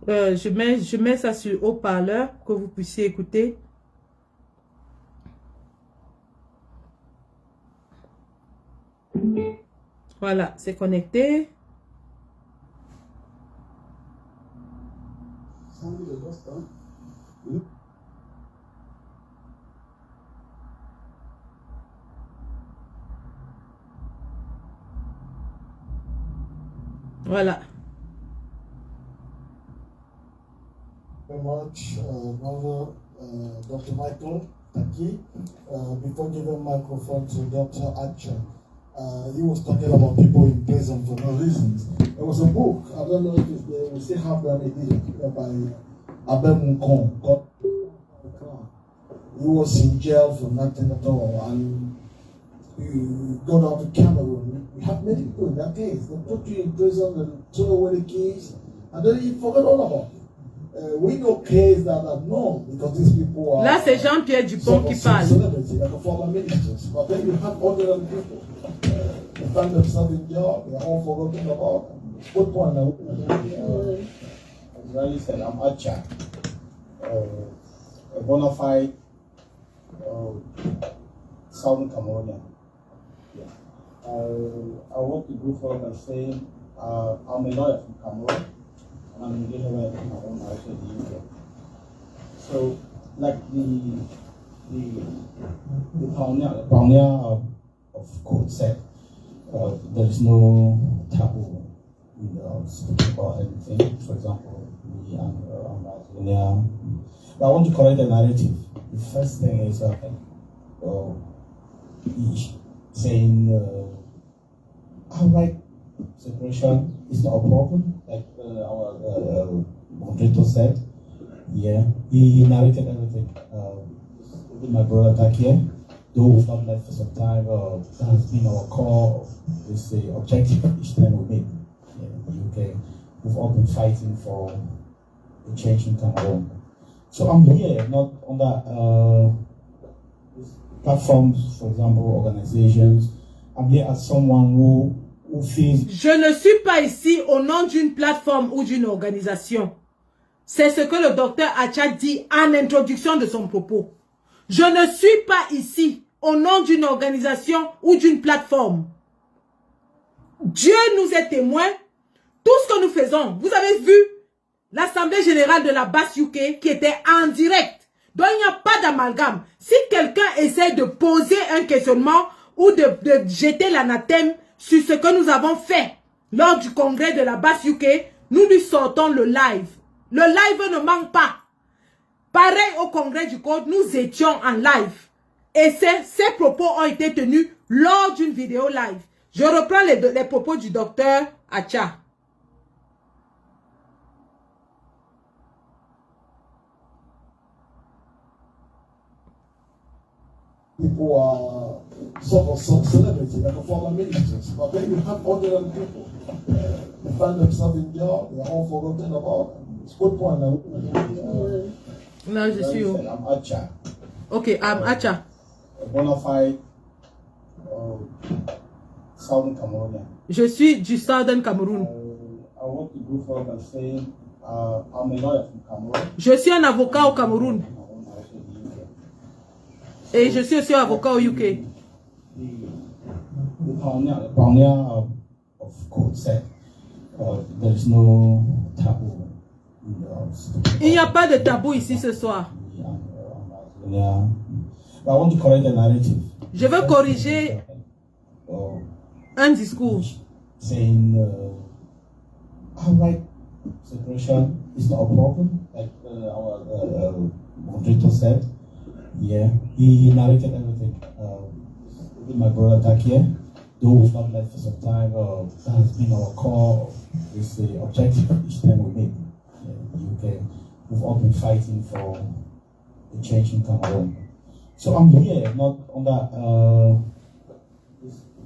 Je mets ça sur haut-parleur pour que vous puissiez écouter. Voilà, c'est connecté. Voilà. Very much, brother Dr. Michael Taki. Before giving microphone to Dr. Acha, he was talking about people in prison for no reasons. There was a book, I don't know if it's there, we still have that edition by Abel Mukon. He was in jail for nothing at all, and you go down to Cameroon. We have many people in that case. They put you in prison and throw away the keys, and then you forget all about it. We know cases that are known because these people are. Là, c'est Jean-Pierre Dupont qui parle. Celebrity, like a former ministers. But then you have ordinary people. They find themselves in jail, they are all forgotten about. Good point now. As Riley said, I'm Acha, a bona fide Southern Cameroonian. I want to go forward and say I'm a lawyer from Cameroon. I'm dealing with my own life in the UK. So, like the pioneer of code said, there is no taboo in speaking about anything. For example, me and Australia. But I want to correct the narrative. The first thing is saying outright separation is not a problem, like our moderator said. Yeah, he narrated everything. With my brother back here, though we've not met for some time, that has been our core, let's say, objective each time we meet in the UK. We've all been fighting for a change in Cameroon. So I'm here not under platforms, for example, organizations. I'm here as someone who feels... Je ne suis pas ici au nom d'une plateforme ou d'une organisation. C'est ce que le docteur Acha dit en introduction de son propos. Je ne suis pas ici au nom d'une organisation ou d'une plateforme. Dieu nous est témoin. Tout ce que nous faisons, vous avez vu l'Assemblée générale de la Basse UK qui était en direct. Donc il n'y a pas d'amalgame. Si quelqu'un essaie de poser un questionnement ou de jeter l'anathème sur ce que nous avons fait lors du congrès de la Basse UK, nous lui sortons le live. Le live ne manque pas. Pareil au congrès du code, nous étions en live. Et ces propos ont été tenus lors d'une vidéo live. Je reprends les propos du docteur Acha. People are sort of some celebrity, like a former ministers, but then you have ordinary people. They find themselves in jail, they're all forgotten about. It's a good point. Non, je suis où? I'm Acha. Ok, I'm Acha. A bona fide Southern Cameroonian. Je suis du Southern Cameroon. I want to go further and say I'm a lawyer from Cameroon. Je suis un avocat au Cameroun. Et je suis aussi avocat au UK. The pioneer of code said there is no taboo. Il n'y a pas de tabou ici ce soir. But I want to correct the narrative. Je veux corriger un discours. Saying outright separation is not a problem, like our moderator said. Yeah, he narrated everything. With my brother Takia, though we've not met for some time, that has been our core, let's say, objective each time we meet in the UK. We've all been fighting for a change in Cameroon. So I'm here not under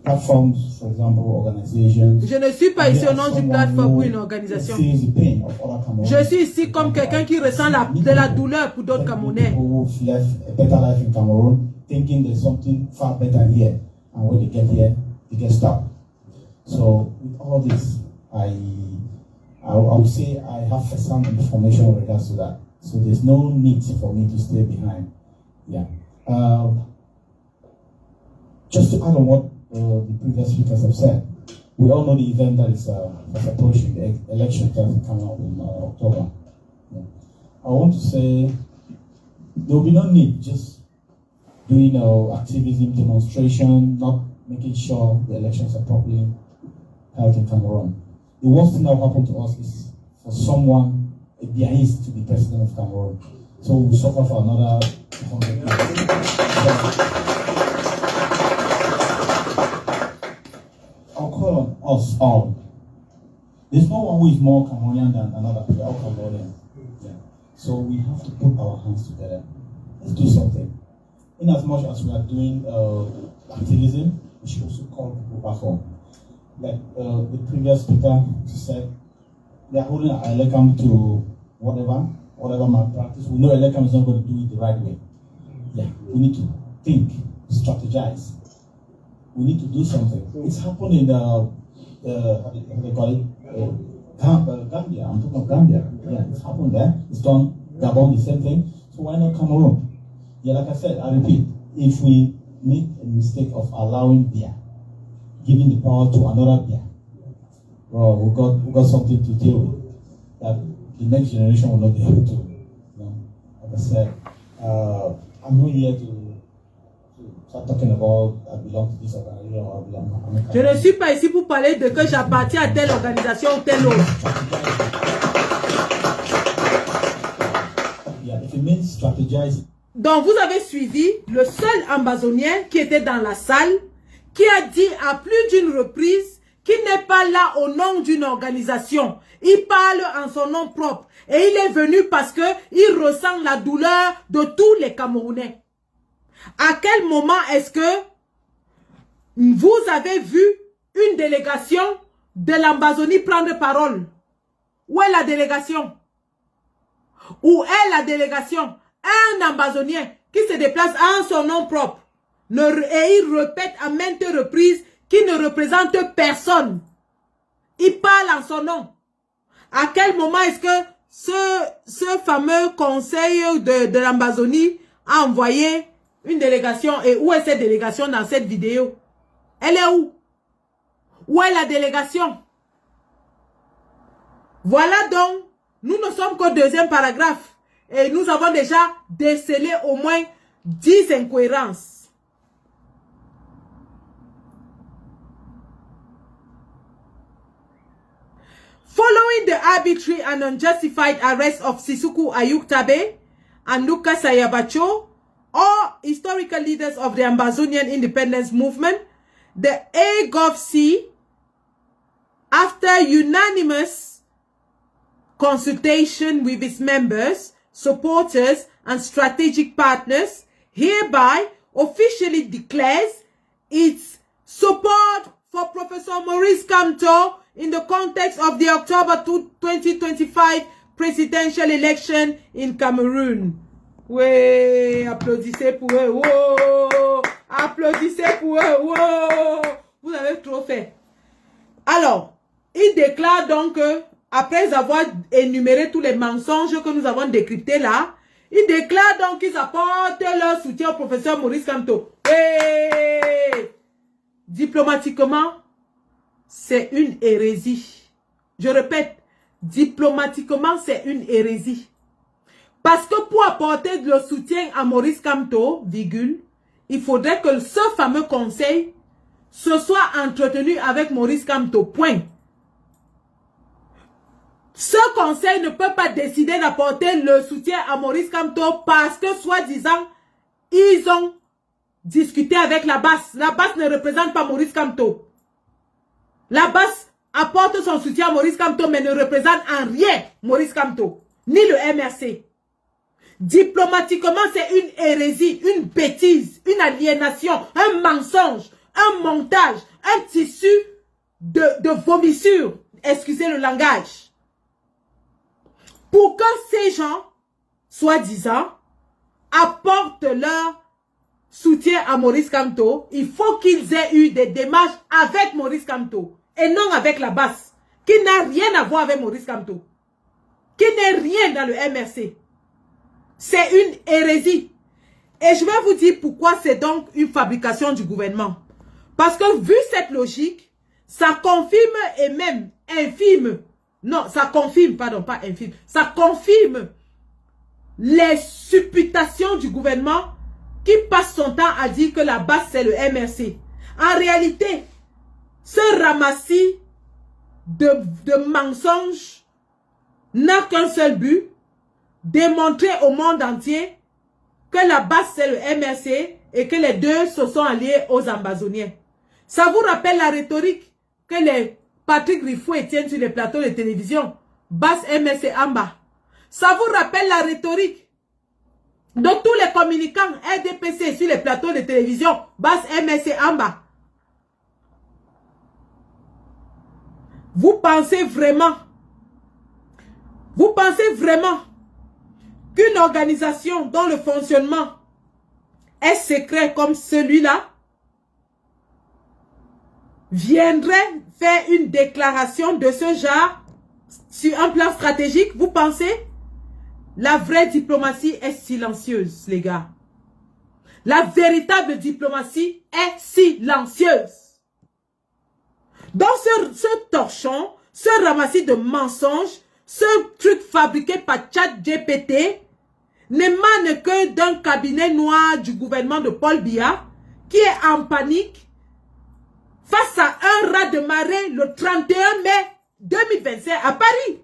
platforms, for example, organizations. Je ne suis pas ici au nom d'une plateforme ou une organisation. Je suis ici comme quelqu'un qui ressent de la douleur pour d'autres Camerounais. Who've left a better life in Cameroon, thinking there's something far better here, and when they get here, they get stuck. So with all this, I would say I have some information in regards to that. So there's no need for me to stay behind. Yeah. Just to add on what the previous speakers have said, we all know the event that is approaching, the election that is coming up in October. Yeah. I want to say there will be no need just doing activism, demonstration, not making sure the elections are properly held in Cameroon. The worst thing that will happen to us is for someone, a Biaist, to be president of Cameroon. So we'll suffer for another 100 years. I'll call on us all. There's no one who is more Cameroonian than another. We are all Cameroonian. Yeah. So we have to put our hands together. Let's do something. In as much as we are doing activism, we should also call people back home. Like the previous speaker said, they are holding an elecam to whatever malpractice. We know elecam is not going to do it the right way. Yeah, we need to think, strategize. We need to do something. It's happened in how do they call it? Gambia. I'm talking of Gambia. Yeah, it's happened there. It's done Gabon, the same thing. So why not Cameroon? Yeah, like I said, I repeat, if we make a mistake of allowing beer, giving the power to another beer, well, we got something to deal with. That the next generation will not be able to. You know, like I said, I'm not here to start talking about I belong to this organization or I belong. Je ne suis pas ici pour parler de que j'appartiens à telle organisation ou telle autre. Yeah, if it means strategize. Donc vous avez suivi le seul ambazonien qui était dans la salle, qui a dit à plus d'une reprise qu'il n'est pas là au nom d'une organisation. Il parle en son nom propre. Et il est venu parce qu'il ressent la douleur de tous les Camerounais. À quel moment est-ce que vous avez vu une délégation de l'Ambazonie prendre parole? Où est la délégation? Où est la délégation? Un Ambazonien qui se déplace en son nom propre. Et il répète à maintes reprises qu'il ne représente personne. Il parle en son nom. À quel moment est-ce que ce fameux conseil de l'Ambazonie a envoyé une délégation? Et où est cette délégation dans cette vidéo? Elle est où? Où est la délégation? Voilà donc, nous ne sommes qu'au deuxième paragraphe. Et nous avons déjà décelé au moins 10 incohérences. Following the arbitrary and unjustified arrest of Sisuku Ayuktabe and Lucas Ayabacho, all historical leaders of the Ambazonian independence movement, the AGOVC, after unanimous consultation with its members, supporters, and strategic partners, hereby officially declares its support for Professor Maurice Kamto in the context of the October 2025 presidential election in Cameroon. Oui, applaudissez pour eux. Wow, applaudissez pour eux. Wow, vous avez trop fait. Alors, il déclare donc que, après avoir énuméré tous les mensonges que nous avons décryptés là, il déclare donc qu'ils apportent leur soutien au professeur Maurice Kamto. Hey! Diplomatiquement, c'est une hérésie. Je répète, diplomatiquement, c'est une hérésie. Parce que pour apporter le soutien à Maurice Kamto, virgule, il faudrait que ce fameux conseil se soit entretenu avec Maurice Kamto, point. Ce conseil ne peut pas décider d'apporter le soutien à Maurice Kamto parce que, soi-disant, ils ont discuté avec la BAS. La BAS ne représente pas Maurice Kamto. La BAS apporte son soutien à Maurice Kamto, mais ne représente en rien Maurice Kamto, ni le MRC. Diplomatiquement, c'est une hérésie, une bêtise, une aliénation, un mensonge, un montage, un tissu de vomissure. Excusez le langage. Pour que ces gens, soi-disant, apportent leur soutien à Maurice Kamto, il faut qu'ils aient eu des démarches avec Maurice Kamto et non avec la BAS, qui n'a rien à voir avec Maurice Kamto, qui n'est rien dans le MRC. C'est une hérésie. Et je vais vous dire pourquoi c'est donc une fabrication du gouvernement. Parce que vu cette logique, ça confirme et même infirme, non, ça confirme, pardon, pas infirme, ça confirme les supputations du gouvernement qui passe son temps à dire que la base c'est le MRC. En réalité, ce ramassis de mensonges n'a qu'un seul but, démontrer au monde entier que la base c'est le MRC et que les deux se sont alliés aux Ambazoniens. Ça vous rappelle la rhétorique que les Patrick Rifoué tiennent sur les plateaux de télévision, base MRC en bas. Ça vous rappelle la rhétorique de tous les communicants RDPC sur les plateaux de télévision, base MRC en bas. Vous pensez vraiment qu'une organisation dont le fonctionnement est secret comme celui-là viendrait faire une déclaration de ce genre sur un plan stratégique? Vous pensez? La vraie diplomatie est silencieuse, les gars. La véritable diplomatie est silencieuse. Donc ce torchon, ce ramassis de mensonges, ce truc fabriqué par ChatGPT n'émane que d'un cabinet noir du gouvernement de Paul Biya qui est en panique face à un raz de marée le 31 mai 2025 à Paris.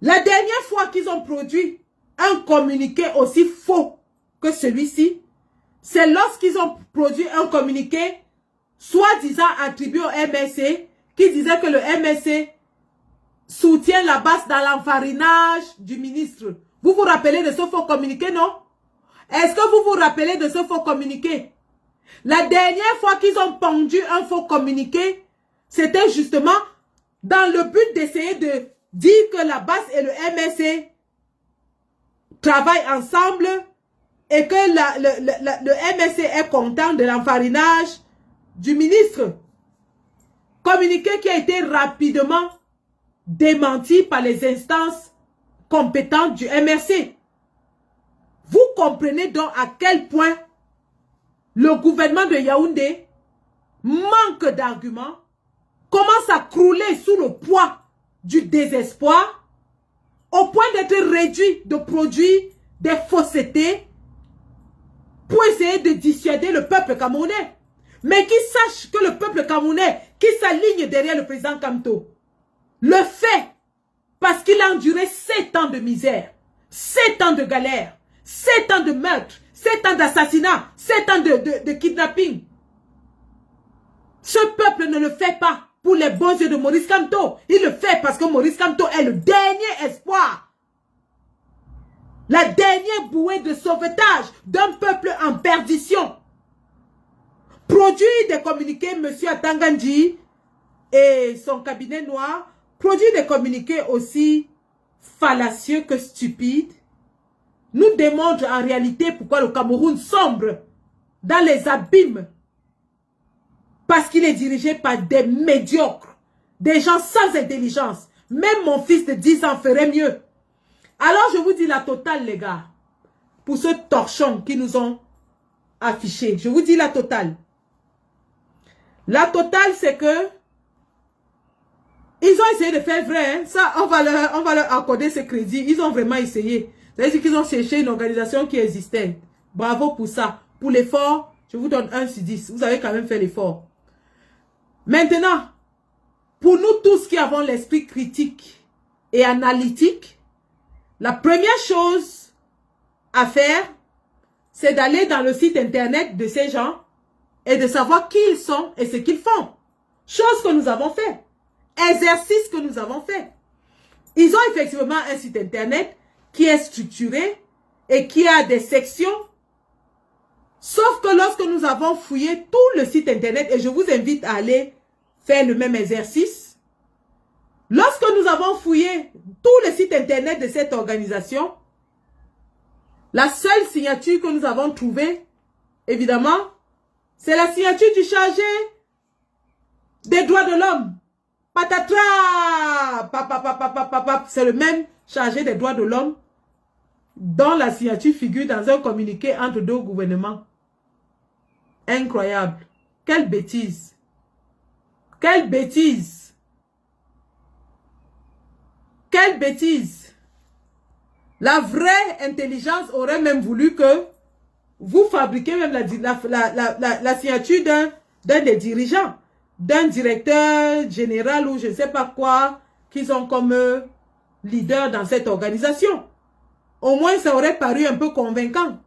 La dernière fois qu'ils ont produit un communiqué aussi faux que celui-ci, c'est lorsqu'ils ont produit un communiqué soi-disant attribué au MRC qui disait que le MRC soutient la base dans l'enfarinage du ministre. Vous vous rappelez de ce faux communiqué, non? Est-ce que vous vous rappelez de ce faux communiqué? La dernière fois qu'ils ont pendu un faux communiqué, c'était justement dans le but d'essayer de dire que la BAS et le MSC travaillent ensemble et que le MSC est content de l'enfarinage du ministre. Communiqué qui a été rapidement démenti par les instances compétentes du MRC. Vous comprenez donc à quel point le gouvernement de Yaoundé manque d'arguments, commence à crouler sous le poids du désespoir, au point d'être réduit de produire des faussetés pour essayer de dissuader le peuple camerounais. Mais qu'il sache que le peuple camerounais qui s'aligne derrière le président Kamto le fait parce qu'il a enduré 7 ans de misère, 7 ans de galère, 7 ans de meurtre, 7 ans d'assassinat, 7 ans de kidnapping. Ce peuple ne le fait pas pour les beaux yeux de Maurice Kamto. Il le fait parce que Maurice Kamto est le dernier espoir. La dernière bouée de sauvetage d'un peuple en perdition. Produit des communiqués, M. Atangandji et son cabinet noir, produit des communiqués aussi fallacieux que stupides, nous démontre en réalité pourquoi le Cameroun sombre dans les abîmes. Parce qu'il est dirigé par des médiocres, des gens sans intelligence. Même mon fils de 10 ans ferait mieux. Alors je vous dis la totale, les gars. Pour ce torchon qui nous ont affiché. Je vous dis la totale. La totale, c'est que ils ont essayé de faire vrai. Hein. Ça, on va leur accorder ce crédit. Ils ont vraiment essayé. C'est-à-dire qu'ils ont cherché une organisation qui existait. Bravo pour ça. Pour l'effort, je vous donne 1 sur 10. Vous avez quand même fait l'effort. Maintenant, pour nous tous qui avons l'esprit critique et analytique, la première chose à faire, c'est d'aller dans le site internet de ces gens et de savoir qui ils sont et ce qu'ils font. Chose que nous avons fait. Exercice que nous avons fait. Ils ont effectivement un site internet qui est structuré et qui a des sections. Sauf que lorsque nous avons fouillé tout le site internet, et je vous invite à aller faire le même exercice, lorsque nous avons fouillé tout le site internet de cette organisation, la seule signature que nous avons trouvée, évidemment, c'est la signature du chargé des droits de l'homme. Patatras! C'est le même chargé des droits de l'homme dont la signature figure dans un communiqué entre deux gouvernements. Incroyable. Quelle bêtise. Quelle bêtise. Quelle bêtise. La vraie intelligence aurait même voulu que vous fabriquez même la signature d'un des dirigeants, d'un directeur général ou je ne sais pas quoi, qu'ils ont comme leader dans cette organisation. Au moins, ça aurait paru un peu convaincant.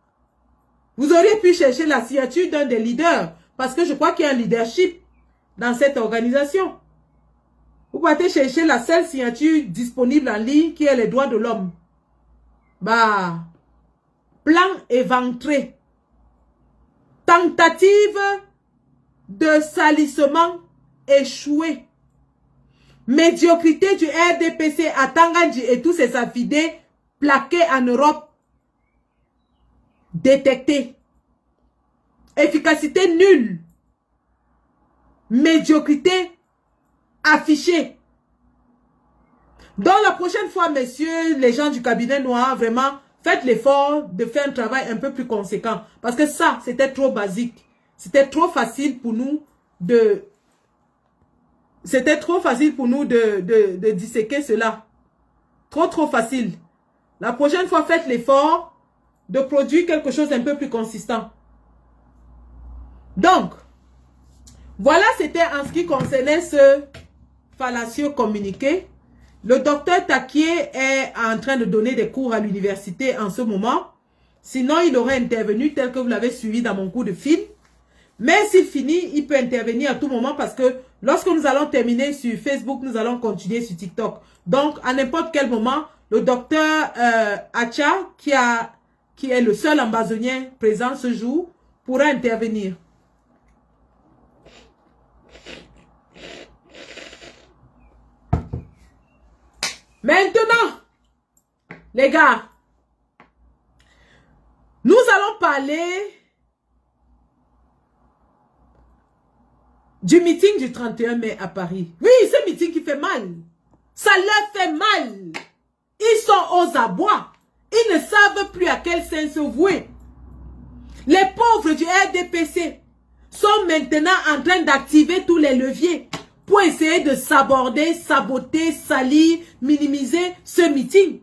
Vous auriez pu chercher la signature d'un des leaders, parce que je crois qu'il y a un leadership dans cette organisation. Vous partez chercher la seule signature disponible en ligne, qui est les droits de l'homme. Bah, plan éventré. Tentative de salissement échoué. Médiocrité du RDPC à Tangandji et tous ses affidés plaqués en Europe. Détecté. Efficacité nulle. Médiocrité affichée. Donc la prochaine fois, messieurs, les gens du cabinet noir, vraiment, faites l'effort de faire un travail un peu plus conséquent. Parce que ça, c'était trop basique. C'était trop facile pour nous de... C'était trop facile pour nous de disséquer cela. Trop facile. La prochaine fois, faites l'effort de produire quelque chose un peu plus consistant. Donc, voilà, c'était en ce qui concernait ce fallacieux communiqué. Le docteur Taquier est en train de donner des cours à l'université en ce moment. Sinon, il aurait intervenu tel que vous l'avez suivi dans mon cours de film. Mais s'il finit, il peut intervenir à tout moment parce que lorsque nous allons terminer sur Facebook, nous allons continuer sur TikTok. Donc, à n'importe quel moment, le docteur Acha, qui qui est le seul ambazonien présent ce jour, pourra intervenir. Maintenant, les gars, nous allons parler du meeting du 31 mai à Paris. Oui, ce meeting qui fait mal. Ça leur fait mal. Ils sont aux abois. Ils ne savent plus à quel sens se vouer. Les pauvres du RDPC sont maintenant en train d'activer tous les leviers pour essayer de s'aborder, saboter, salir, minimiser ce meeting.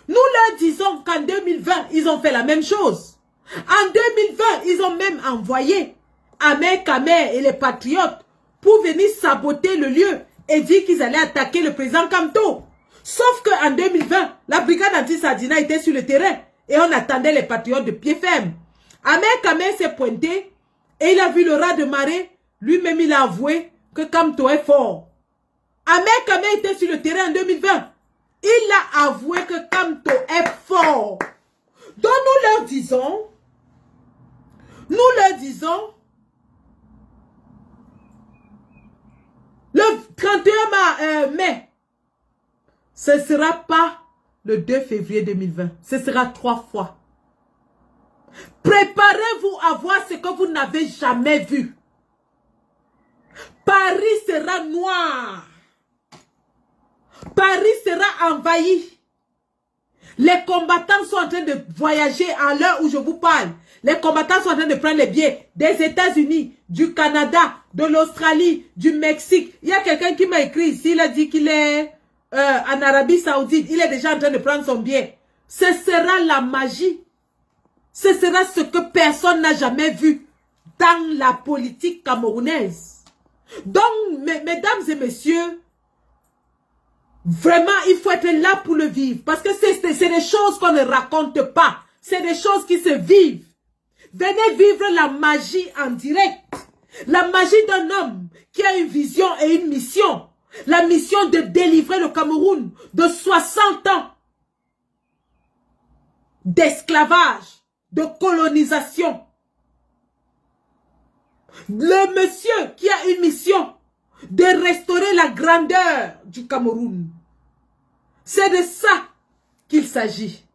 Nous leur disons qu'en 2020, ils ont fait la même chose. En 2020, ils ont même envoyé Ahmed Kamer et les patriotes pour venir saboter le lieu et dire qu'ils allaient attaquer le président Kamto. Sauf qu'en 2020, la brigade anti-Sardina était sur le terrain et on attendait les patriotes de pied ferme. Ahmed Kamer s'est pointé et il a vu le raz de marée. Lui-même, il a avoué que Kamto est fort. Ahmed Kamer était sur le terrain en 2020. Il a avoué que Kamto est fort. Donc nous leur disons, le 31 mai, ce ne sera pas le 2 février 2020. Ce sera 3 fois. Préparez-vous à voir ce que vous n'avez jamais vu. Paris sera noir. Paris sera envahi. Les combattants sont en train de voyager à l'heure où je vous parle. Les combattants sont en train de prendre les billets des États-Unis, du Canada, de l'Australie, du Mexique. Il y a quelqu'un qui m'a écrit ici, il a dit qu'il est en Arabie Saoudite. Il est déjà en train de prendre son billet. Ce sera la magie. Ce sera ce que personne n'a jamais vu dans la politique camerounaise. Donc, mesdames et messieurs, vraiment, il faut être là pour le vivre. Parce que c'est des choses qu'on ne raconte pas. C'est des choses qui se vivent. Venez vivre la magie en direct. La magie d'un homme qui a une vision et une mission. La mission de délivrer le Cameroun de 60 ans d'esclavage, de colonisation. Le monsieur qui a une mission de restaurer la grandeur du Cameroun. C'est de ça qu'il s'agit.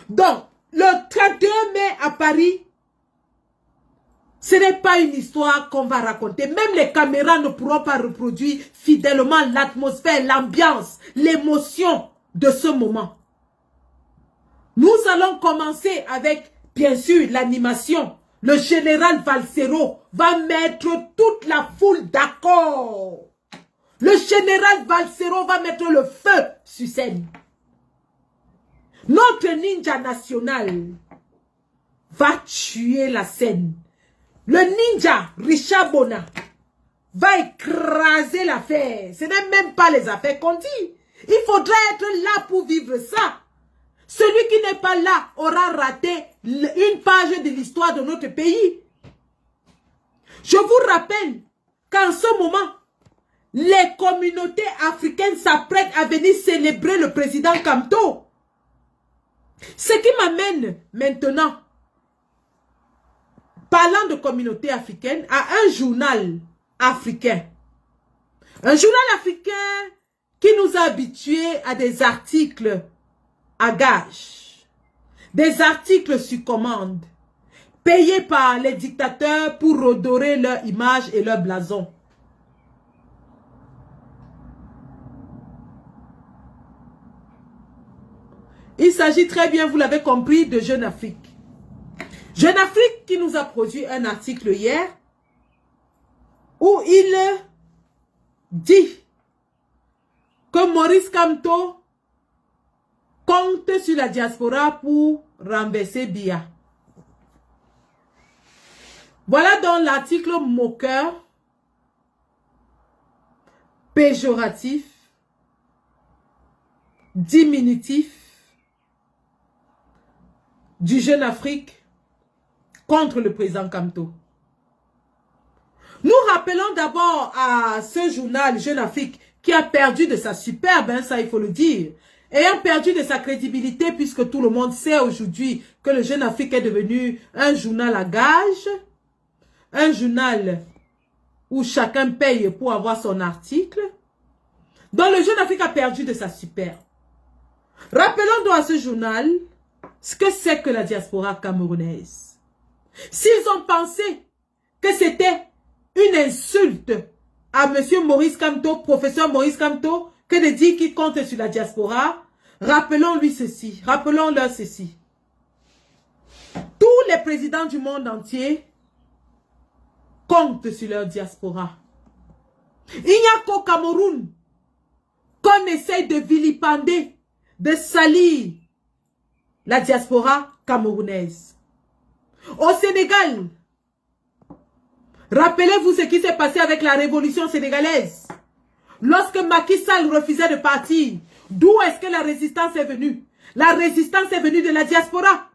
Donc, le 31 mai à Paris, ce n'est pas une histoire qu'on va raconter. Même les caméras ne pourront pas reproduire fidèlement l'atmosphère, l'ambiance, l'émotion de ce moment. Nous allons commencer avec, bien sûr, l'animation. Le général Valsero va mettre toute la foule d'accord. Le général Valsero va mettre le feu sur scène. Notre ninja national va tuer la scène. Le ninja Richard Bona va écraser l'affaire. Ce n'est même pas les affaires qu'on dit. Il faudrait être là pour vivre ça. Celui qui n'est pas là aura raté une page de l'histoire de notre pays. Je vous rappelle qu'en ce moment, les communautés africaines s'apprêtent à venir célébrer le président Kamto. Ce qui m'amène maintenant, parlant de communautés africaines, à un journal africain. Un journal africain qui nous a habitués à des articles à gage, des articles sur commande, payés par les dictateurs pour redorer leur image et leur blason. Il s'agit très bien, vous l'avez compris, de Jeune Afrique. Jeune Afrique qui nous a produit un article hier où il dit que Maurice Kamto compte sur la diaspora pour renverser Biya. Voilà donc l'article moqueur, péjoratif, diminutif du Jeune Afrique contre le président Kamto. Nous rappelons d'abord à ce journal Jeune Afrique qui a perdu de sa superbe, ça il faut le dire, ayant perdu de sa crédibilité, puisque tout le monde sait aujourd'hui que le Jeune Afrique est devenu un journal à gage, un journal où chacun paye pour avoir son article, donc le Jeune Afrique a perdu de sa super. Rappelons donc à ce journal ce que c'est que la diaspora camerounaise. S'ils ont pensé que c'était une insulte à M. Maurice Kamto, professeur Maurice Kamto, que de dire qu'il compte sur la diaspora, rappelons-lui ceci, rappelons-leur ceci. Tous les présidents du monde entier comptent sur leur diaspora. Il n'y a qu'au Cameroun qu'on essaye de vilipender, de salir la diaspora camerounaise. Au Sénégal, rappelez-vous ce qui s'est passé avec la révolution sénégalaise. Lorsque Macky Sall refusait de partir, d'où est-ce que la résistance est venue? La résistance est venue de la diaspora.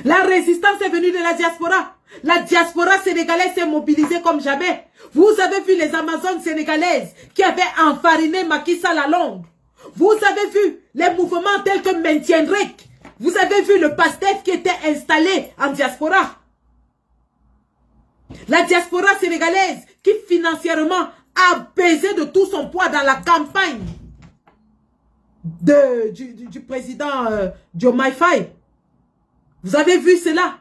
La résistance est venue de la diaspora. La diaspora sénégalaise s'est mobilisée comme jamais. Vous avez vu les Amazones sénégalaises qui avaient enfariné Macky Sall à Londres. Vous avez vu les mouvements tels que Maintiendrek. Vous avez vu le PASTEF qui était installé en diaspora. La diaspora sénégalaise qui financièrement a pesé de tout son poids dans la campagne du président Diomaye Faye. Vous avez vu cela?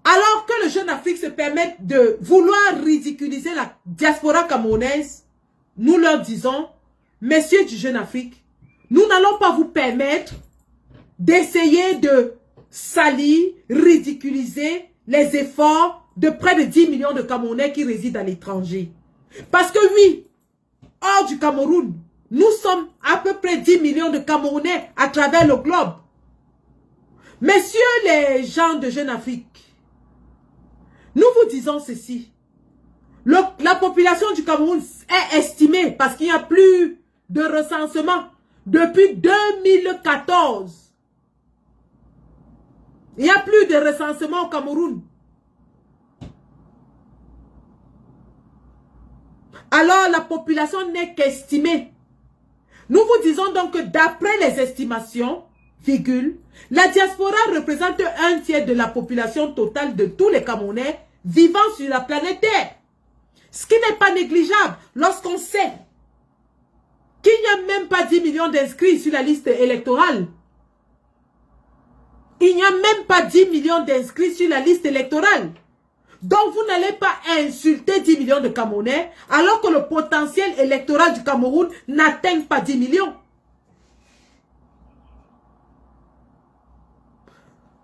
Alors que le Jeune Afrique se permet de vouloir ridiculiser la diaspora camerounaise, nous leur disons, messieurs du Jeune Afrique, nous n'allons pas vous permettre d'essayer de salir, ridiculiser les efforts de près de 10 millions de Camerounais qui résident à l'étranger. Parce que oui, hors du Cameroun, nous sommes à peu près 10 millions de Camerounais à travers le globe. Messieurs les gens de Jeune Afrique, nous vous disons ceci. La population du Cameroun est estimée, parce qu'il n'y a plus de recensement depuis 2014. Il n'y a plus de recensement au Cameroun. Alors la population n'est qu'estimée. Nous vous disons donc que d'après les estimations, la diaspora représente 1/3 de la population totale de tous les Camerounais vivant sur la planète Terre. Ce qui n'est pas négligeable lorsqu'on sait qu'il n'y a même pas 10 millions d'inscrits sur la liste électorale. Il n'y a même pas 10 millions d'inscrits sur la liste électorale. Donc vous n'allez pas insulter 10 millions de Camerounais alors que le potentiel électoral du Cameroun n'atteint pas 10 millions.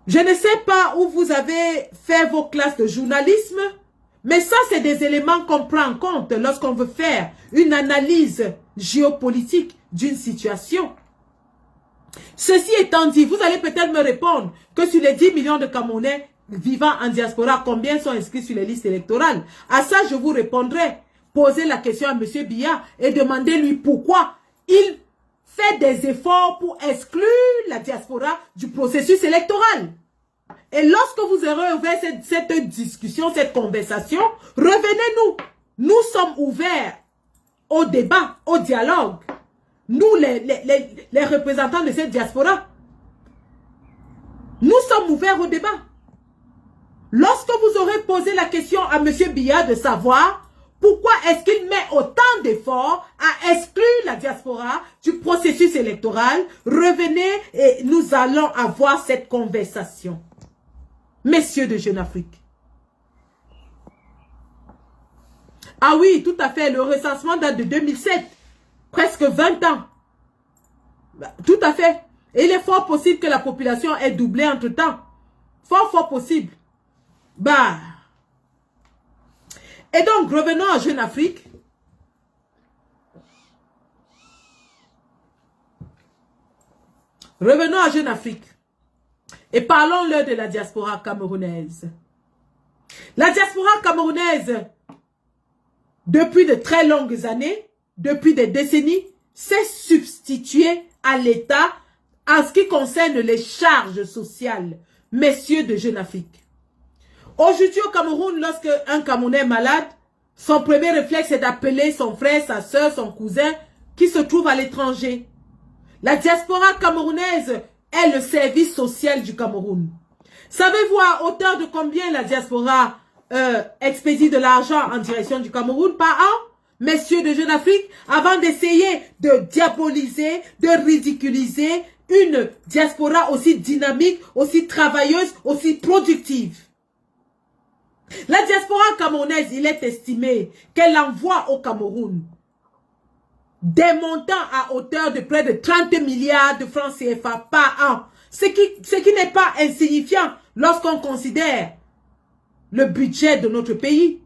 Je ne sais pas où vous avez fait vos classes de journalisme, mais ça c'est des éléments qu'on prend en compte lorsqu'on veut faire une analyse géopolitique d'une situation. Ceci étant dit, vous allez peut-être me répondre que sur les 10 millions de Camerounais vivant en diaspora, combien sont inscrits sur les listes électorales? À ça, je vous répondrai. Posez la question à M. Biya et demandez-lui pourquoi il fait des efforts pour exclure la diaspora du processus électoral. Et lorsque vous aurez ouvert cette discussion, cette conversation, revenez-nous. Nous sommes ouverts au débat, au dialogue. Nous, les représentants de cette diaspora, nous sommes ouverts au débat. Lorsque vous aurez posé la question à M. Biya de savoir pourquoi est-ce qu'il met autant d'efforts à exclure la diaspora du processus électoral, revenez et nous allons avoir cette conversation. Messieurs de Jeune Afrique. Ah oui, tout à fait, le recensement date de 2007. Presque 20 ans. Tout à fait. Et il est fort possible que la population ait doublé entre-temps. Fort possible. Bah. Et donc, revenons à Jeune Afrique. Revenons à Jeune Afrique. Et parlons-leur de la diaspora camerounaise. La diaspora camerounaise, depuis de très longues années, depuis des décennies, s'est substituée à l'État en ce qui concerne les charges sociales. Messieurs de Jeune Afrique. Aujourd'hui au Cameroun, lorsque un Camerounais est malade, son premier réflexe est d'appeler son frère, sa soeur, son cousin qui se trouve à l'étranger. La diaspora camerounaise est le service social du Cameroun. Savez-vous à hauteur de combien la diaspora expédie de l'argent en direction du Cameroun par an, messieurs de Jeune Afrique, avant d'essayer de diaboliser, de ridiculiser une diaspora aussi dynamique, aussi travailleuse, aussi productive? La diaspora camerounaise, il est estimé qu'elle envoie au Cameroun des montants à hauteur de près de 30 milliards de francs CFA par an. Ce qui n'est pas insignifiant lorsqu'on considère le budget de notre pays.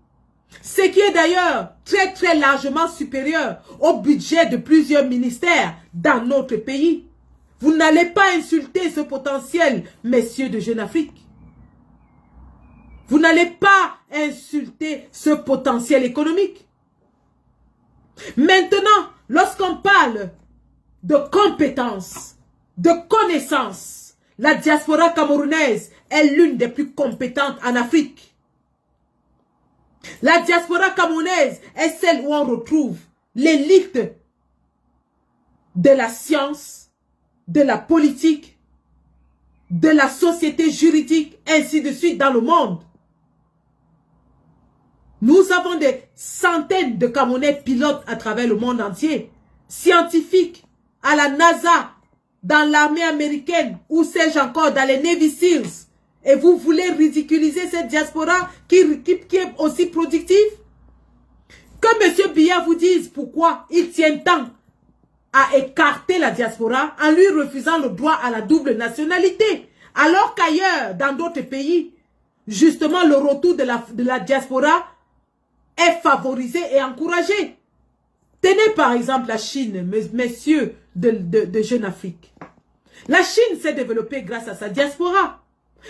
Ce qui est d'ailleurs très très largement supérieur au budget de plusieurs ministères dans notre pays. Vous n'allez pas insulter ce potentiel, messieurs de Jeune Afrique. Vous n'allez pas insulter ce potentiel économique. Maintenant, lorsqu'on parle de compétences, de connaissances, la diaspora camerounaise est l'une des plus compétentes en Afrique. La diaspora camerounaise est celle où on retrouve l'élite de la science, de la politique, de la société juridique, ainsi de suite dans le monde. Nous avons des centaines de Camerounais pilotes à travers le monde entier, scientifiques, à la NASA, dans l'armée américaine, ou sais-je encore, dans les Navy Seals. Et vous voulez ridiculiser cette diaspora qui est aussi productive? Que M. Biya vous dise pourquoi il tient tant à écarter la diaspora en lui refusant le droit à la double nationalité. Alors qu'ailleurs, dans d'autres pays, justement le retour de la diaspora est favorisé et encouragé. Tenez par exemple la Chine, messieurs de Jeune Afrique. La Chine s'est développée grâce à sa diaspora.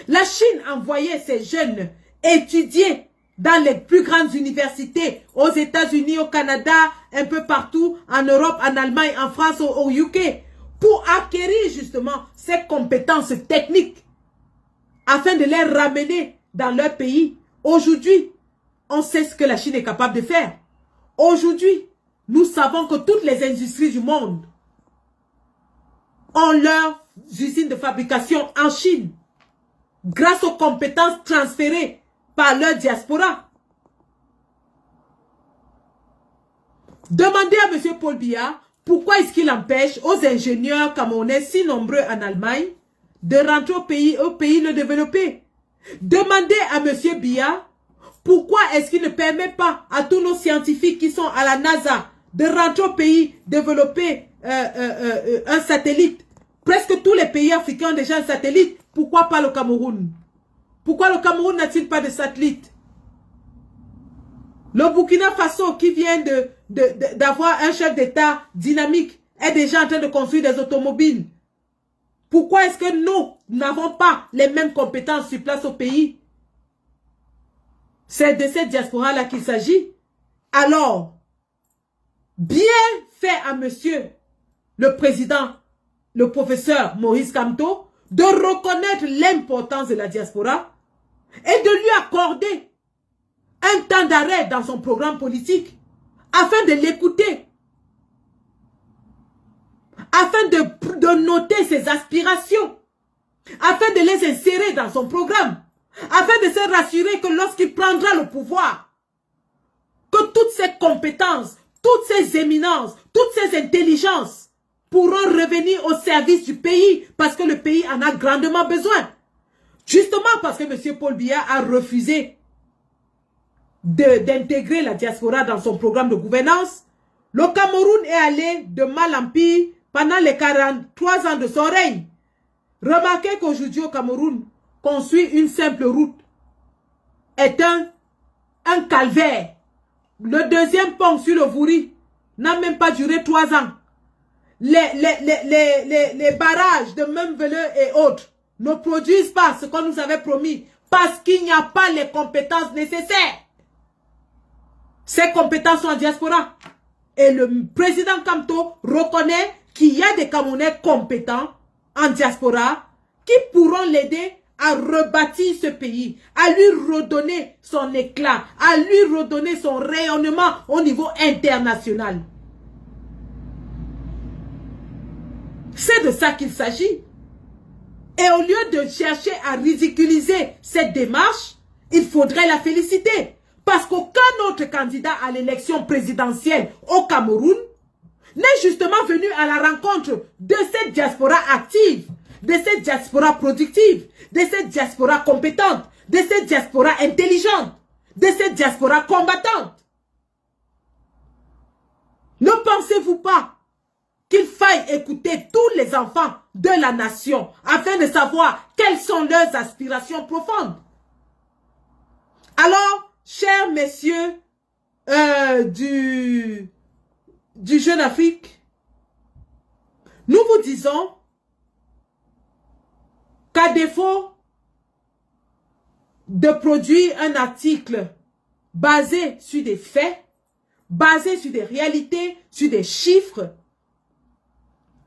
La Chine envoyait ses jeunes étudier dans les plus grandes universités, aux États-Unis, au Canada, un peu partout, en Europe, en Allemagne, en France, au UK, pour acquérir justement ces compétences techniques afin de les ramener dans leur pays. Aujourd'hui, on sait ce que la Chine est capable de faire. Aujourd'hui, nous savons que toutes les industries du monde ont leurs usines de fabrication en Chine, grâce aux compétences transférées par leur diaspora. Demandez à M. Paul Biya pourquoi est-ce qu'il empêche aux ingénieurs camerounais si nombreux en Allemagne de rentrer au pays le développé. Demandez à M. Biya pourquoi est-ce qu'il ne permet pas à tous nos scientifiques qui sont à la NASA de rentrer au pays développer un satellite. Presque tous les pays africains ont déjà un satellite. Pourquoi pas le Cameroun? Pourquoi le Cameroun n'a-t-il pas de satellite? Le Burkina Faso, qui vient d'avoir un chef d'État dynamique, est déjà en train de construire des automobiles. Pourquoi est-ce que nous n'avons pas les mêmes compétences sur place au pays? C'est de cette diaspora-là qu'il s'agit. Alors, bien fait à monsieur le président, le professeur Maurice Kamto, de reconnaître l'importance de la diaspora et de lui accorder un temps d'arrêt dans son programme politique afin de l'écouter, afin de noter ses aspirations, afin de les insérer dans son programme, afin de se rassurer que lorsqu'il prendra le pouvoir, que toutes ses compétences, toutes ses éminences, toutes ses intelligences pourront revenir au service du pays parce que le pays en a grandement besoin. Justement parce que M. Paul Biya a refusé d'intégrer la diaspora dans son programme de gouvernance, le Cameroun est allé de mal en pire pendant les 43 ans de son règne. Remarquez qu'aujourd'hui au Cameroun, construire une simple route est un calvaire. Le deuxième pont sur le Vouri n'a même pas duré 3 ans. Les barrages de Memveleux et autres ne produisent pas ce qu'on nous avait promis parce qu'il n'y a pas les compétences nécessaires. Ces compétences sont en diaspora. Et le président Kamto reconnaît qu'il y a des Camerounais compétents en diaspora qui pourront l'aider à rebâtir ce pays, à lui redonner son éclat, à lui redonner son rayonnement au niveau international. C'est de ça qu'il s'agit. Et au lieu de chercher à ridiculiser cette démarche, il faudrait la féliciter. Parce qu'aucun autre candidat à l'élection présidentielle au Cameroun n'est justement venu à la rencontre de cette diaspora active, de cette diaspora productive, de cette diaspora compétente, de cette diaspora intelligente, de cette diaspora combattante. Ne pensez-vous pas qu'il faille écouter tous les enfants de la nation afin de savoir quelles sont leurs aspirations profondes? Alors, chers messieurs du Jeune Afrique, nous vous disons qu'à défaut de produire un article basé sur des faits, basé sur des réalités, sur des chiffres,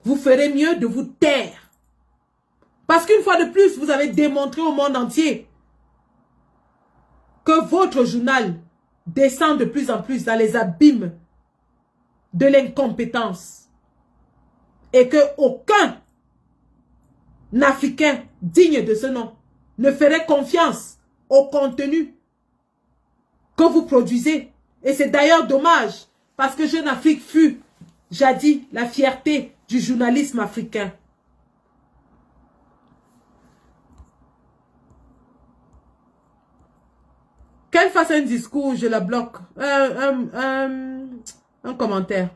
vous ferez mieux de vous taire. Parce qu'une fois de plus, vous avez démontré au monde entier que votre journal descend de plus en plus dans les abîmes de l'incompétence. Et que aucun Africain digne de ce nom ne ferait confiance au contenu que vous produisez. Et c'est d'ailleurs dommage, parce que Jeune Afrique fut jadis la fierté du journalisme africain. Qu'elle fasse un discours, je la bloque. Un commentaire.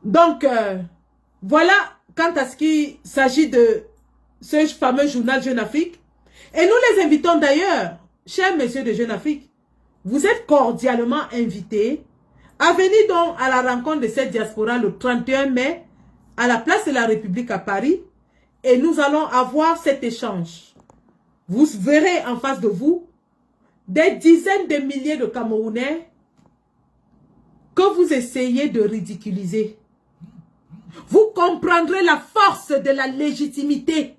Donc, voilà quant à ce qui s'agit de ce fameux journal Jeune Afrique. Et nous les invitons d'ailleurs, chers messieurs de Jeune Afrique, vous êtes cordialement invités à venir donc à la rencontre de cette diaspora le 31 mai à la place de la République à Paris. Et nous allons avoir cet échange. Vous verrez en face de vous des dizaines de milliers de Camerounais que vous essayez de ridiculiser. Vous comprendrez la force de la légitimité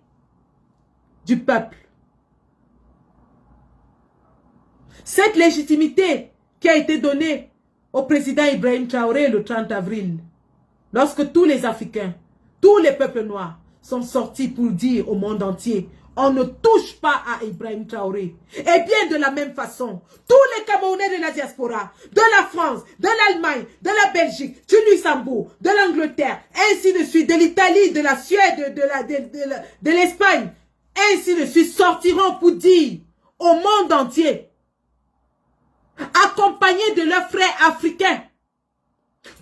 du peuple. Cette légitimité qui a été donnée au président Ibrahim Traoré le 30 avril, lorsque tous les Africains, tous les peuples noirs sont sortis pour dire au monde entier: on ne touche pas à Ibrahim Traoré. Et bien de la même façon, tous les Camerounais de la diaspora, de la France, de l'Allemagne, de la Belgique, du Luxembourg, de l'Angleterre, ainsi de suite, de l'Italie, de la Suède, de l'Espagne, ainsi de suite, sortiront pour dire au monde entier, accompagnés de leurs frères africains,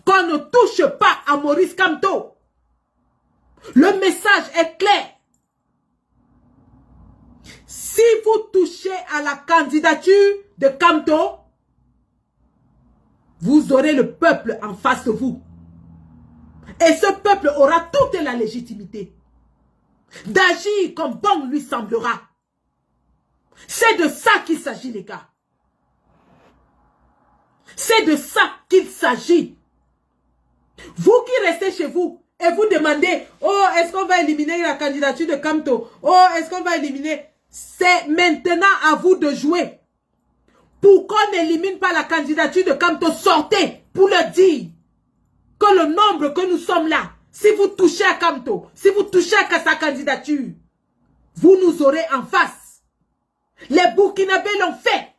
qu'on ne touche pas à Maurice Kamto. Le message est clair. Si vous touchez à la candidature de Kamto, vous aurez le peuple en face de vous. Et ce peuple aura toute la légitimité d'agir comme bon lui semblera. C'est de ça qu'il s'agit, les gars. C'est de ça qu'il s'agit. Vous qui restez chez vous et vous demandez: oh, est-ce qu'on va éliminer la candidature de Kamto? Oh, est-ce qu'on va éliminer? C'est maintenant à vous de jouer. Pour qu'on n'élimine pas la candidature de Kamto, sortez pour leur dire que le nombre que nous sommes là, si vous touchez à Kamto, si vous touchez à sa candidature, vous nous aurez en face. Les Burkinabés l'ont fait.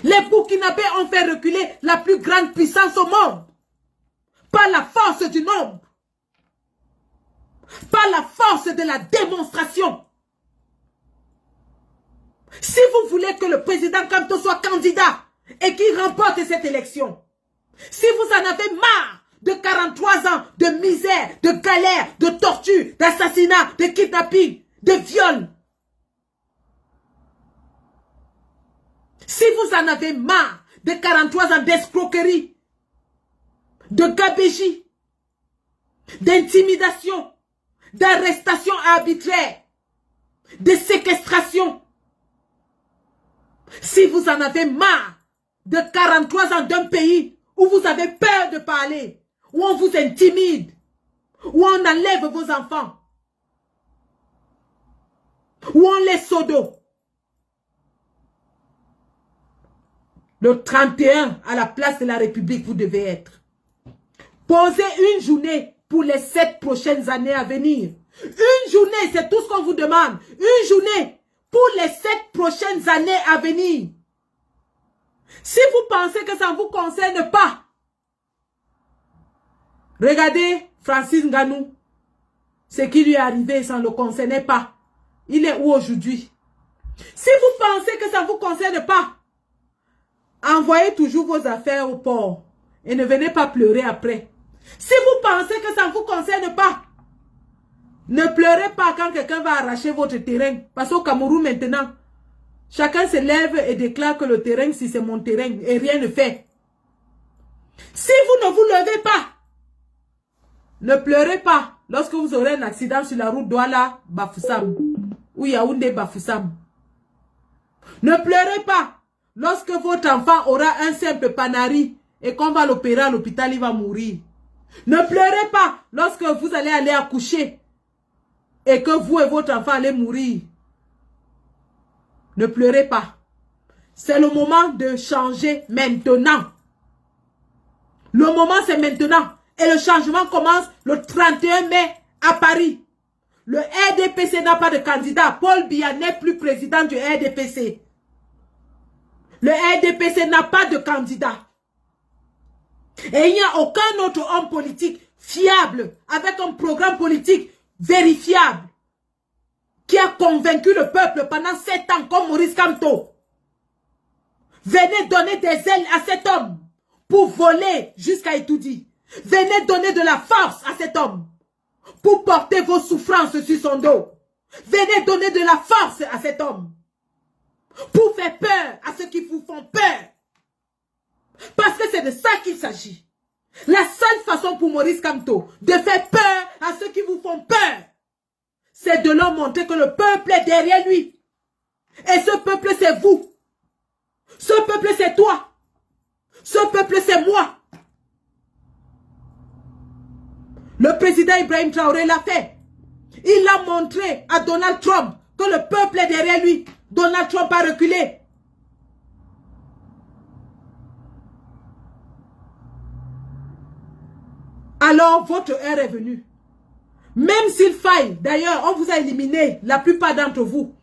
Les Burkinabés ont fait reculer la plus grande puissance au monde. Par la force du nombre. Par la force de la démonstration. Si vous voulez que le président Kamto soit candidat et qu'il remporte cette élection, si vous en avez marre de 43 ans de misère, de galère, de torture, d'assassinat, de kidnapping, de viol, si vous en avez marre de 43 ans d'escroquerie, de gabégie, d'intimidation, d'arrestation arbitraire, de séquestration, si vous en avez marre de 43 ans d'un pays où vous avez peur de parler, où on vous intimide, où on enlève vos enfants, où on les sodo. Le 31, à la place de la République, vous devez être. Posez une journée pour les 7 prochaines années à venir. Une journée, c'est tout ce qu'on vous demande. Une journée pour les 7 prochaines années à venir. Si vous pensez que ça ne vous concerne pas, regardez Francis Ngannou. Ce qui lui est arrivé, ça ne le concernait pas. Il est où aujourd'hui? Si vous pensez que ça ne vous concerne pas, envoyez toujours vos affaires au port et ne venez pas pleurer après. Si vous pensez que ça ne vous concerne pas, ne pleurez pas quand quelqu'un va arracher votre terrain. Parce qu'au Cameroun maintenant, chacun se lève et déclare que le terrain, si c'est mon terrain, et rien ne fait. Si vous ne vous levez pas, ne pleurez pas lorsque vous aurez un accident sur la route Douala-Bafoussam ou Yaoundé-Bafoussam. Ne pleurez pas lorsque votre enfant aura un simple panari et qu'on va l'opérer à l'hôpital, il va mourir. Ne pleurez pas lorsque vous allez aller accoucher et que vous et votre enfant allez mourir. Ne pleurez pas. C'est le moment de changer maintenant. Le moment, c'est maintenant. Et le changement commence le 31 mai à Paris. Le RDPC n'a pas de candidat. Paul Biya n'est plus président du RDPC. Le RDPC n'a pas de candidat. Et il n'y a aucun autre homme politique fiable, avec un programme politique vérifiable, qui a convaincu le peuple pendant 7 ans comme Maurice Kamto. Venez donner des ailes à cet homme pour voler jusqu'à Etoudi. Venez donner de la force à cet homme pour porter vos souffrances sur son dos. Venez donner de la force à cet homme pour faire peur à ceux qui vous font peur. Parce que c'est de ça qu'il s'agit. La seule façon pour Maurice Kamto de faire peur à ceux qui vous font peur, c'est de leur montrer que le peuple est derrière lui. Et ce peuple, c'est vous. Ce peuple, c'est toi. Ce peuple, c'est moi. Le président Ibrahim Traoré l'a fait. Il a montré à Donald Trump que le peuple est derrière lui. Donald Trump a reculé. Alors, votre heure est venue. Même s'il faille, d'ailleurs, on vous a éliminé, la plupart d'entre vous,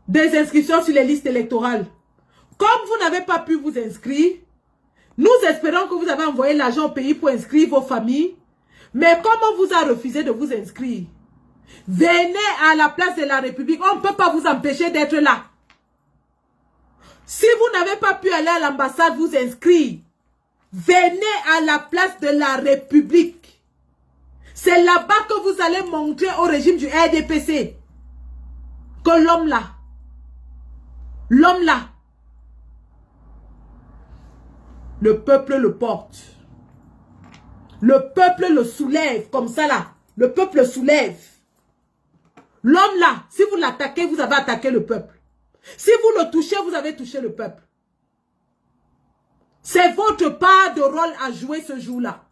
des inscriptions sur les listes électorales. Comme vous n'avez pas pu vous inscrire, nous espérons que vous avez envoyé l'argent au pays pour inscrire vos familles. Mais comme on vous a refusé de vous inscrire, venez à la place de la République. On ne peut pas vous empêcher d'être là. Si vous n'avez pas pu aller à l'ambassade vous inscrire, venez à la place de la République. C'est là-bas que vous allez montrer au régime du RDPC que l'homme là, le peuple le porte. Le peuple le soulève comme ça là. Le peuple le soulève. L'homme là, si vous l'attaquez, vous avez attaqué le peuple. Si vous le touchez, vous avez touché le peuple. C'est votre part de rôle à jouer ce jour-là.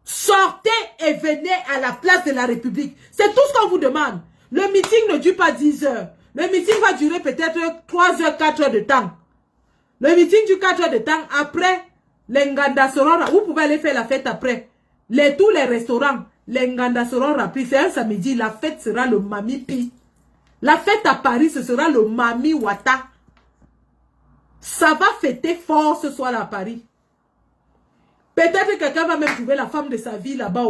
Sortez et venez à la place de la République. C'est tout ce qu'on vous demande. Le meeting ne dure pas 10 heures. Le meeting va durer peut-être 3 heures, 4 heures de temps. Le meeting dure 4 heures de temps. Après, les Nganda seront... Vous pouvez aller faire la fête après. Tous les restaurants, les Nganda seront remplis. C'est un samedi. La fête sera le Mami Pi. La fête à Paris, ce sera le Mami Wata. Ça va fêter fort ce soir à Paris. Peut-être que quelqu'un va même trouver la femme de sa vie là-bas.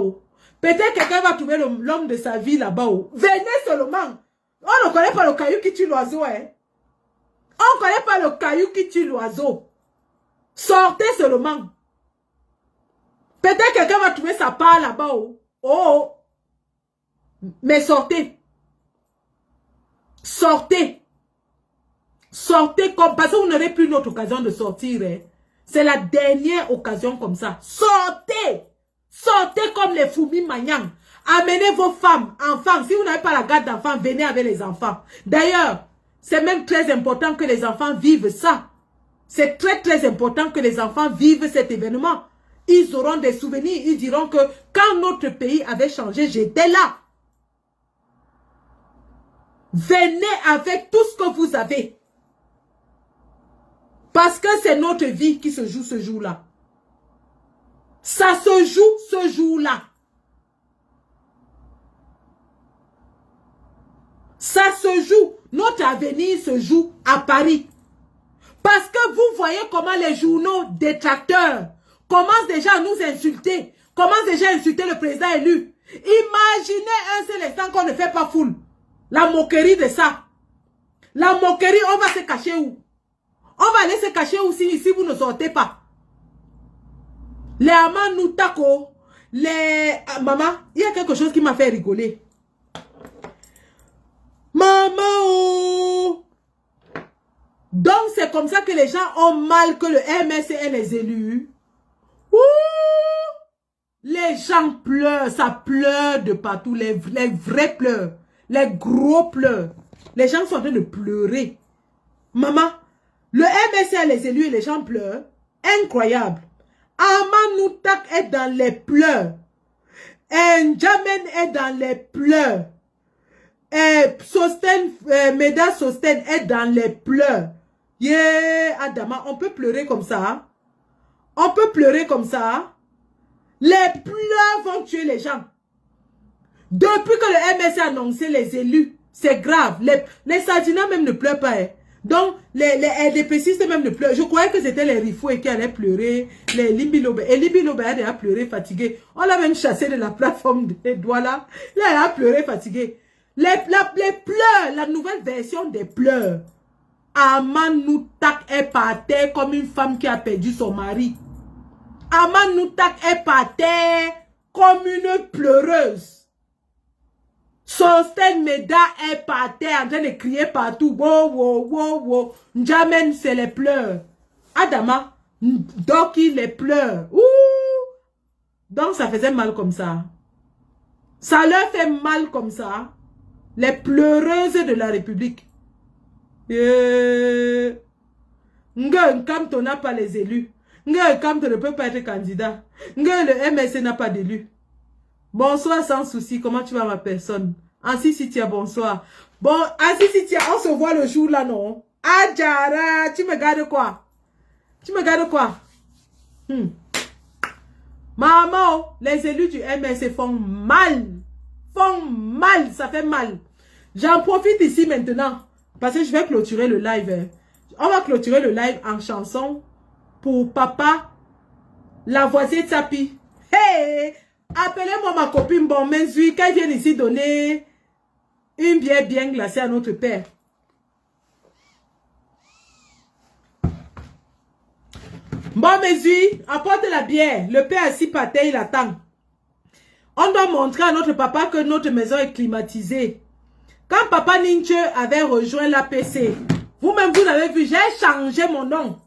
Peut-être que quelqu'un va trouver l'homme de sa vie là-bas. Venez seulement. On ne connaît pas le caillou qui tue l'oiseau. Hein? On ne connaît pas le caillou qui tue l'oiseau. Sortez seulement. Peut-être que quelqu'un va trouver sa part là-bas. Oh. Mais sortez. Sortez. Sortez comme... Parce que vous n'aurez plus notre occasion de sortir. Hein? C'est la dernière occasion comme ça. Sortez. Sortez comme les fourmis magnans. Amenez vos femmes, enfants. Si vous n'avez pas la garde d'enfants, venez avec les enfants. D'ailleurs, c'est même très important que les enfants vivent ça. C'est très très important que les enfants vivent cet événement. ils auront des souvenirs. Ils diront que quand notre pays avait changé, j'étais là. Venez avec tout ce que vous avez. Parce que c'est notre vie qui se joue ce jour-là. Ça se joue ce jour-là. Ça se joue. Notre avenir se joue à Paris. Parce que vous voyez comment les journaux détracteurs commencent déjà à nous insulter. Commencent déjà à insulter le président élu. Imaginez un seul instant qu'on ne fait pas foule. La moquerie de ça. La moquerie, on va se cacher où? On va aller se cacher où si vous ne sortez pas? Les Amanoutako, les... Maman, il y a quelque chose qui m'a fait rigoler. Maman, oh! Donc, c'est comme ça que les gens ont mal que le MSC ait les élus. Ouh! Les gens pleurent, ça pleure de partout, les vrais pleurs, les gros pleurs. Les gens sont en train de pleurer. Maman, le MSC a les élus et les gens pleurent. Incroyable. Amanoutak est dans les pleurs. N'Djamène est dans les pleurs. Meda Sosten est dans les pleurs. Yeah, Adama, on peut pleurer comme ça. Hein? On peut pleurer comme ça. Hein? Les pleurs vont tuer les gens. Depuis que le MS a annoncé les élus, c'est grave. Les Sardinats même ne pleurent pas. Hein? Donc, les LDPcistes même ne pleurent. Je croyais que c'était les Rifoué qui allaient pleurer. Les Limbilobe. Et Limbilobe a déjà pleuré, fatigué. On l'a même chassé de la plateforme des Douala. Là, elle a pleuré, fatigué. Les pleurs, la nouvelle version des pleurs. Amanoutak est par terre comme une femme qui a perdu son mari. Amanoutak est par terre comme une pleureuse. Sosten Meda est par terre en train de crier partout. Wow, wow, wow, wow. N'Djamène, c'est les pleurs. Adama, Doki, les pleurs. Ouh. Donc, ça faisait mal comme ça. Ça leur fait mal comme ça. Les pleureuses de la République. Nkamto n'a pas les élus. Nkamto ne peut pas être candidat. Le MSC n'a pas d'élus. Bonsoir sans souci. Comment tu vas ma personne? Ansi Sitia, bonsoir. Bon, Ansi Sitia, on se voit le jour là, non? Adjara, tu me gardes quoi? Tu me gardes quoi? Maman, les élus du MSC font mal. Font mal, ça fait mal. J'en profite ici maintenant. Parce que je vais clôturer le live. On va clôturer le live en chanson pour papa, la voisine Tsapi. Hey! Appelez-moi ma copine Bon Menzui, qu'elle vienne ici donner une bière bien glacée à notre père. Bon Menzui, apporte la bière. Le père assis par terre, il attend. On doit montrer à notre papa que notre maison est climatisée. Quand papa Ninche avait rejoint l'APC, vous-même vous avez vu, j'ai changé mon nom.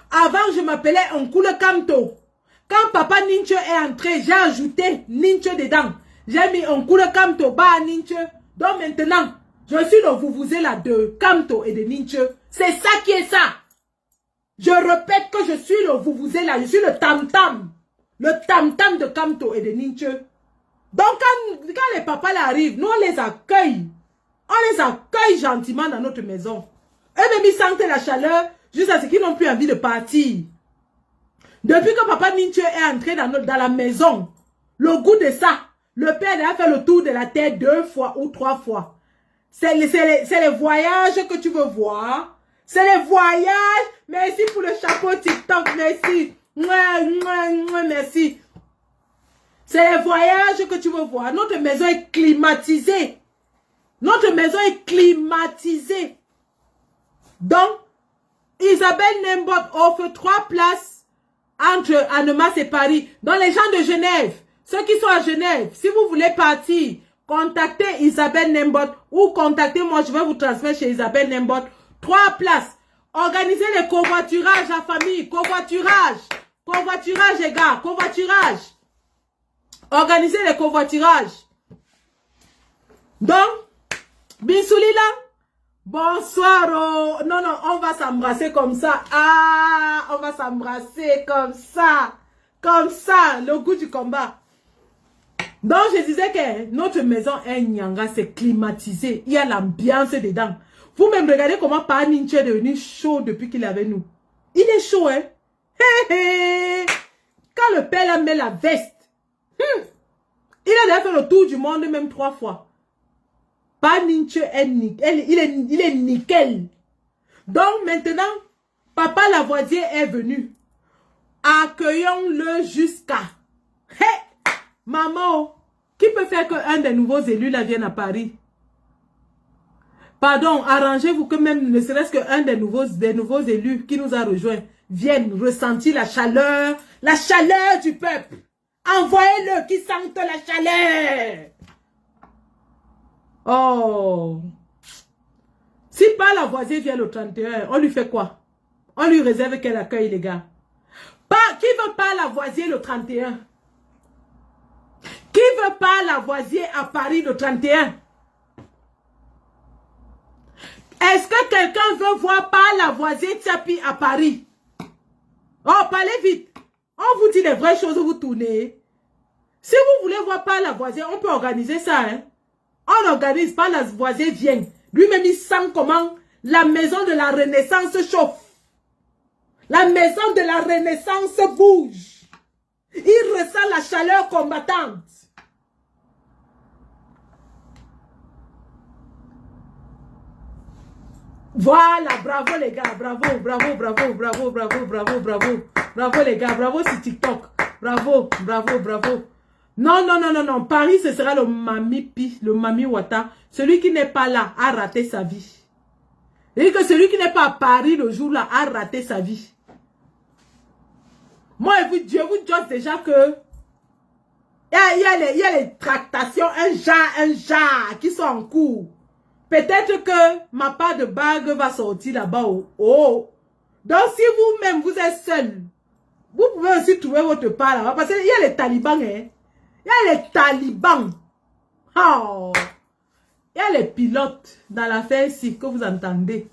Avant, je m'appelais Onkoule Kamto. Quand papa Ninche est entré, j'ai ajouté Ninche dedans. J'ai mis Onkoule Kamto, Ba Ninche. Donc maintenant, je suis le Vuvuzela là de Kamto et de Ninche. C'est ça qui est ça. Je répète que je suis le Vuvuzela là, je suis le tam-tam. Le tam-tam de Kamto et de Ninche. Donc quand les papas là arrivent, nous on les accueille. On les accueille gentiment dans notre maison. Eux-mêmes, ils sentent la chaleur jusqu'à ce qu'ils n'ont plus envie de partir. Depuis que papa Ninche est entré dans la maison, le goût de ça, le père a fait le tour de la terre 2 fois ou 3 fois. C'est les voyages que tu veux voir. C'est les voyages. Merci pour le chapeau TikTok. Merci. Merci. C'est les voyages que tu veux voir. Notre maison est climatisée. Notre maison est climatisée. Donc, Isabelle Nembot offre 3 places entre Annemasse et Paris. Dans les gens de Genève, ceux qui sont à Genève, si vous voulez partir, contactez Isabelle Nembot ou contactez-moi, je vais vous transmettre chez Isabelle Nembot. 3 places. Organisez les covoiturages à famille. Covoiturage. Covoiturage, les gars. Covoiturage. Organisez les covoiturages. Donc, Binsoulila, bonsoir. Oh. Non, on va s'embrasser comme ça. Ah, on va s'embrasser comme ça. Comme ça, le goût du combat. Donc, je disais que notre maison est Nyanga, c'est climatisé. Il y a l'ambiance dedans. Vous-même, regardez comment Pa Ninche est devenu chaud depuis qu'il est avec nous. Il est chaud, hein? Quand le père là met la veste, il a déjà fait le tour du monde même 3 fois. Pa Ninche est nickel. Il est nickel. Donc, maintenant, Papa Lavoisier est venu. Accueillons-le jusqu'à... Maman, qui peut faire qu'un des nouveaux élus là vienne à Paris? Pardon, arrangez-vous que même ne serait-ce qu'un des nouveaux élus qui nous a rejoints vienne ressentir la chaleur du peuple. Envoyez-le qui sente la chaleur. Oh. Si pas Lavoisier vient le 31, on lui fait quoi? On lui réserve quel accueil, les gars? Qui veut pas Lavoisier le 31? Qui veut pas Lavoisier à Paris le 31? Est-ce que quelqu'un veut voir pas Lavoisier Tchapi à Paris? Oh, parlez vite. On vous dit les vraies choses, vous tournez. Si vous voulez voir pas Lavoisier, on peut organiser ça. Hein? On organise, pas Lavoisier vient. Lui-même, il sent comment la maison de la Renaissance chauffe. La maison de la Renaissance bouge. Il ressent la chaleur combattante. Voilà, bravo les gars, bravo les gars, bravo sur TikTok, bravo. Non, Paris ce sera le Mami Wata, celui qui n'est pas là a raté sa vie. Et que celui qui n'est pas à Paris le jour là a raté sa vie. Moi, je vous dis déjà que il y a les tractations, un genre qui sont en cours. Peut-être que ma part de bague va sortir là-bas. Oh. Donc, si vous-même, vous êtes seul, vous pouvez aussi trouver votre part là-bas. Parce qu'il y a les talibans. Hein? Il y a les talibans. Oh. Il y a les pilotes dans l'affaire ici que vous entendez.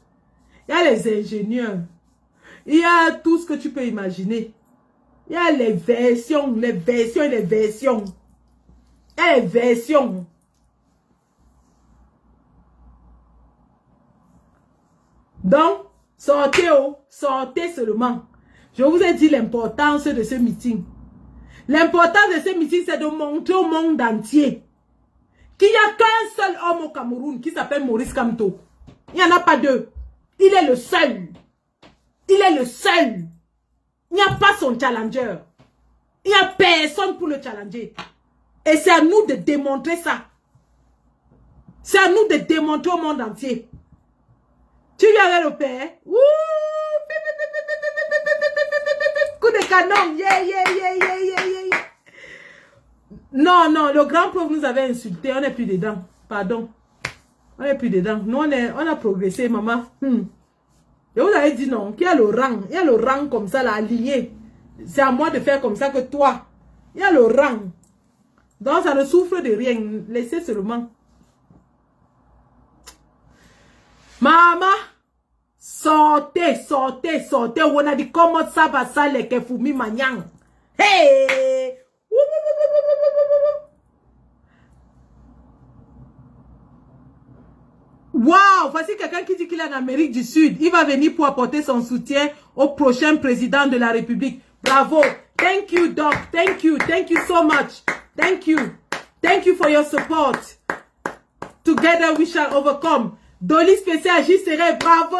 Il y a les ingénieurs. Il y a tout ce que tu peux imaginer. Il y a les versions. Il y a les versions. Donc, sortez seulement. Je vous ai dit l'importance de ce meeting. L'importance de ce meeting, c'est de montrer au monde entier qu'il n'y a qu'un seul homme au Cameroun qui s'appelle Maurice Kamto. Il n'y en a pas deux. Il est le seul. Il est le seul. Il n'y a pas son challenger. Il n'y a personne pour le challenger. Et c'est à nous de démontrer ça. C'est à nous de démontrer au monde entier. Tu viens avec le père. Ouh, coup de canon. Yeah. Non, le grand prof nous avait insulté. On n'est plus dedans. Pardon. On n'est plus dedans. Nous, on a progressé, maman. Et vous avez dit non. Qu'il y a le rang. Il y a le rang comme ça, là, aligné. C'est à moi de faire comme ça que toi. Il y a le rang. Donc, ça ne souffre de rien. Laissez seulement. Maman, sortez. On a dit comment ça va ça les kefumi manyang. Hey! Wow! Voici quelqu'un qui dit qu'il est en Amérique du Sud. Il va venir pour apporter son soutien au prochain président de la République. Bravo! Thank you, Doc. Thank you so much. Thank you for your support. Together we shall overcome. Dolly spécial, j'y serai. Bravo!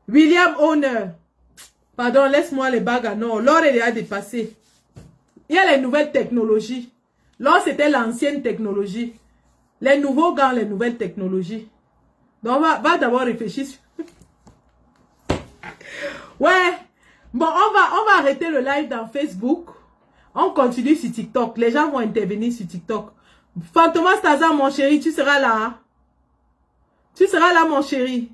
William Honor. Pardon, laisse-moi les bagues. Non, l'or est déjà dépassé. Il y a les nouvelles technologies. L'or, c'était l'ancienne technologie. Les nouveaux gants, les nouvelles technologies. Donc, va d'abord réfléchir. Ouais. Bon, on va arrêter le live dans Facebook. On continue sur TikTok. Les gens vont intervenir sur TikTok. Fantomas Tazan, mon chéri, tu seras là. Tu seras là, mon chéri.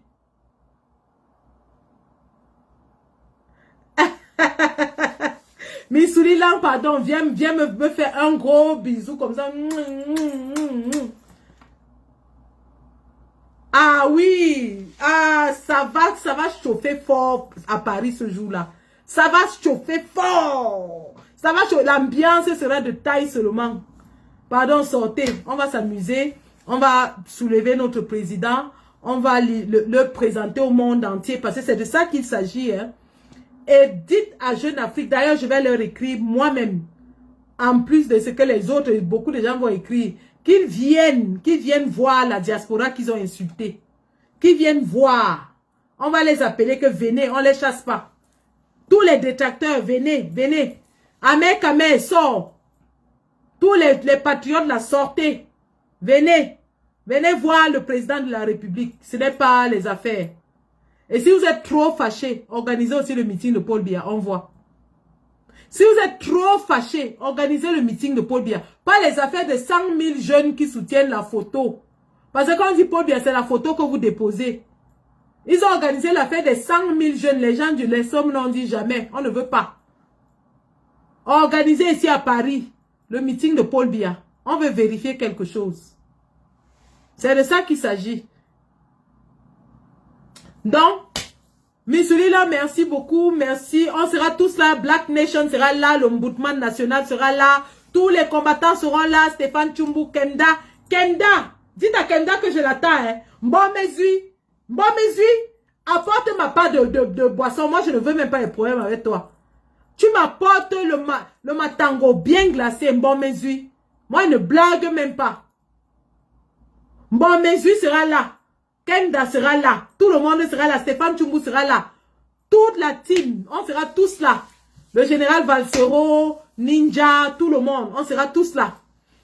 Missouri Lang, pardon, viens me faire un gros bisou comme ça. Ah oui, ah ça va chauffer fort à Paris ce jour-là. Ça va chauffer fort. Ça va chauffer. L'ambiance sera de taille seulement. Pardon, sortez. On va s'amuser. On va soulever notre président. On va le présenter au monde entier. Parce que c'est de ça qu'il s'agit. Hein. Et dites à Jeune Afrique. D'ailleurs, je vais leur écrire moi-même. En plus de ce que les autres, beaucoup de gens vont écrire. Qu'ils viennent voir la diaspora qu'ils ont insultée. Qu'ils viennent voir. On va les appeler que venez. On ne les chasse pas. Tous les détracteurs, venez, venez. Ahmed Kamel, sort. Tous les patriotes, la sortez. Venez. Venez voir le président de la République. Ce n'est pas les affaires. Et si vous êtes trop fâchés, organisez aussi le meeting de Paul Biya. On voit. Si vous êtes trop fâchés, organisez le meeting de Paul Biya. Pas les affaires de 100 000 jeunes qui soutiennent la photo. Parce que quand on dit Paul Biya, c'est la photo que vous déposez. Ils ont organisé l'affaire des 100 000 jeunes. Les gens du Lessom n'ont dit jamais. On ne veut pas. Organisez ici à Paris le meeting de Paul Biya. On veut vérifier quelque chose. C'est de ça qu'il s'agit. Donc, Missouri là, merci beaucoup. Merci. On sera tous là. Black Nation sera là. L'Ombudsman national sera là. Tous les combattants seront là. Stéphane Tchumbu, Kenda. Kenda. Dites à Kenda que je l'attends. Hein. Bon, mesui. Bon, mesui. Apporte ma part de boisson. Moi, je ne veux même pas les problèmes avec toi. Tu m'apportes le matango bien glacé. Bon, mesui. Moi, je ne blague même pas. Bon, mesui sera là. Kenda sera là. Tout le monde sera là. Stéphane Tchumbu sera là. Toute la team. On sera tous là. Le général Valsero, Ninja, tout le monde. On sera tous là.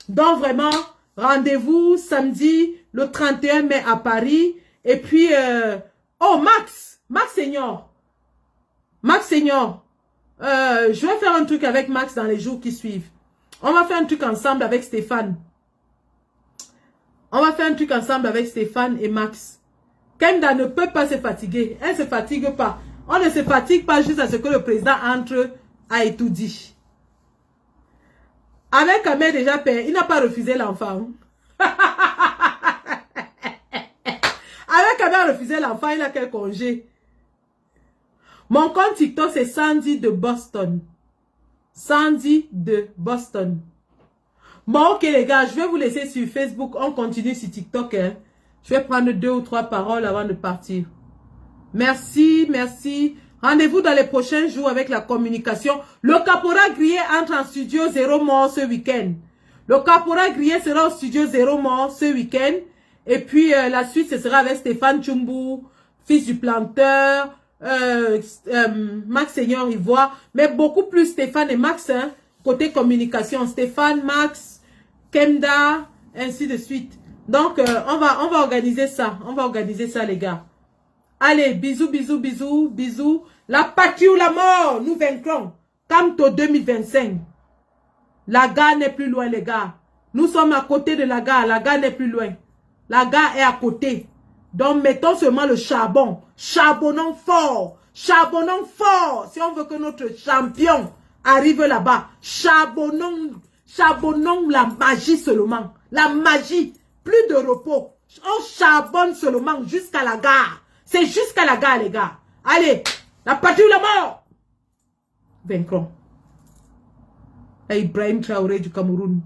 Donc, vraiment, rendez-vous samedi, le 31 mai à Paris. Et puis, oh, Max Senior. Max Senior. Je vais faire un truc avec Max dans les jours qui suivent. On va faire un truc ensemble avec Stéphane. On va faire un truc ensemble avec Stéphane et Max. Kenda ne peut pas se fatiguer. Elle ne se fatigue pas. On ne se fatigue pas juste à ce que le président entre à tout dit. Avec Ahmed déjà payé, il n'a pas refusé l'enfant. Avec Ahmed refusé l'enfant, il a quel congé? Mon compte TikTok, c'est Sandy de Boston. Sandy de Boston. Bon, ok les gars, je vais vous laisser sur Facebook. On continue sur TikTok. Hein. Je vais prendre 2 ou 3 paroles avant de partir. Merci, merci. Rendez-vous dans les prochains jours avec la communication. Le caporal grillé entre en studio 0 mort ce week-end. Le caporal grillé sera au studio 0 mort ce week-end. Et puis la suite, ce sera avec Stéphane Tchumbu, fils du planteur, Max Seigneur Ivoire. Mais beaucoup plus Stéphane et Max, hein, côté communication. Stéphane, Max, Kenda, ainsi de suite. Donc, on va organiser ça. On va organiser ça, les gars. Allez, bisous, bisous, bisous, bisous. La patrie ou la mort, nous vaincrons. Camto 2025. La gare n'est plus loin, les gars. Nous sommes à côté de la gare. La gare n'est plus loin. La gare est à côté. Donc, mettons seulement le charbon. Charbonnons fort. Charbonnons fort. Si on veut que notre champion arrive là-bas. Charbonnons la magie seulement. La magie. Plus de repos. On charbonne seulement jusqu'à la gare. C'est jusqu'à la gare, les gars. Allez, la patrie ou la mort. Vaincrons. Ibrahim Traoré du Cameroun.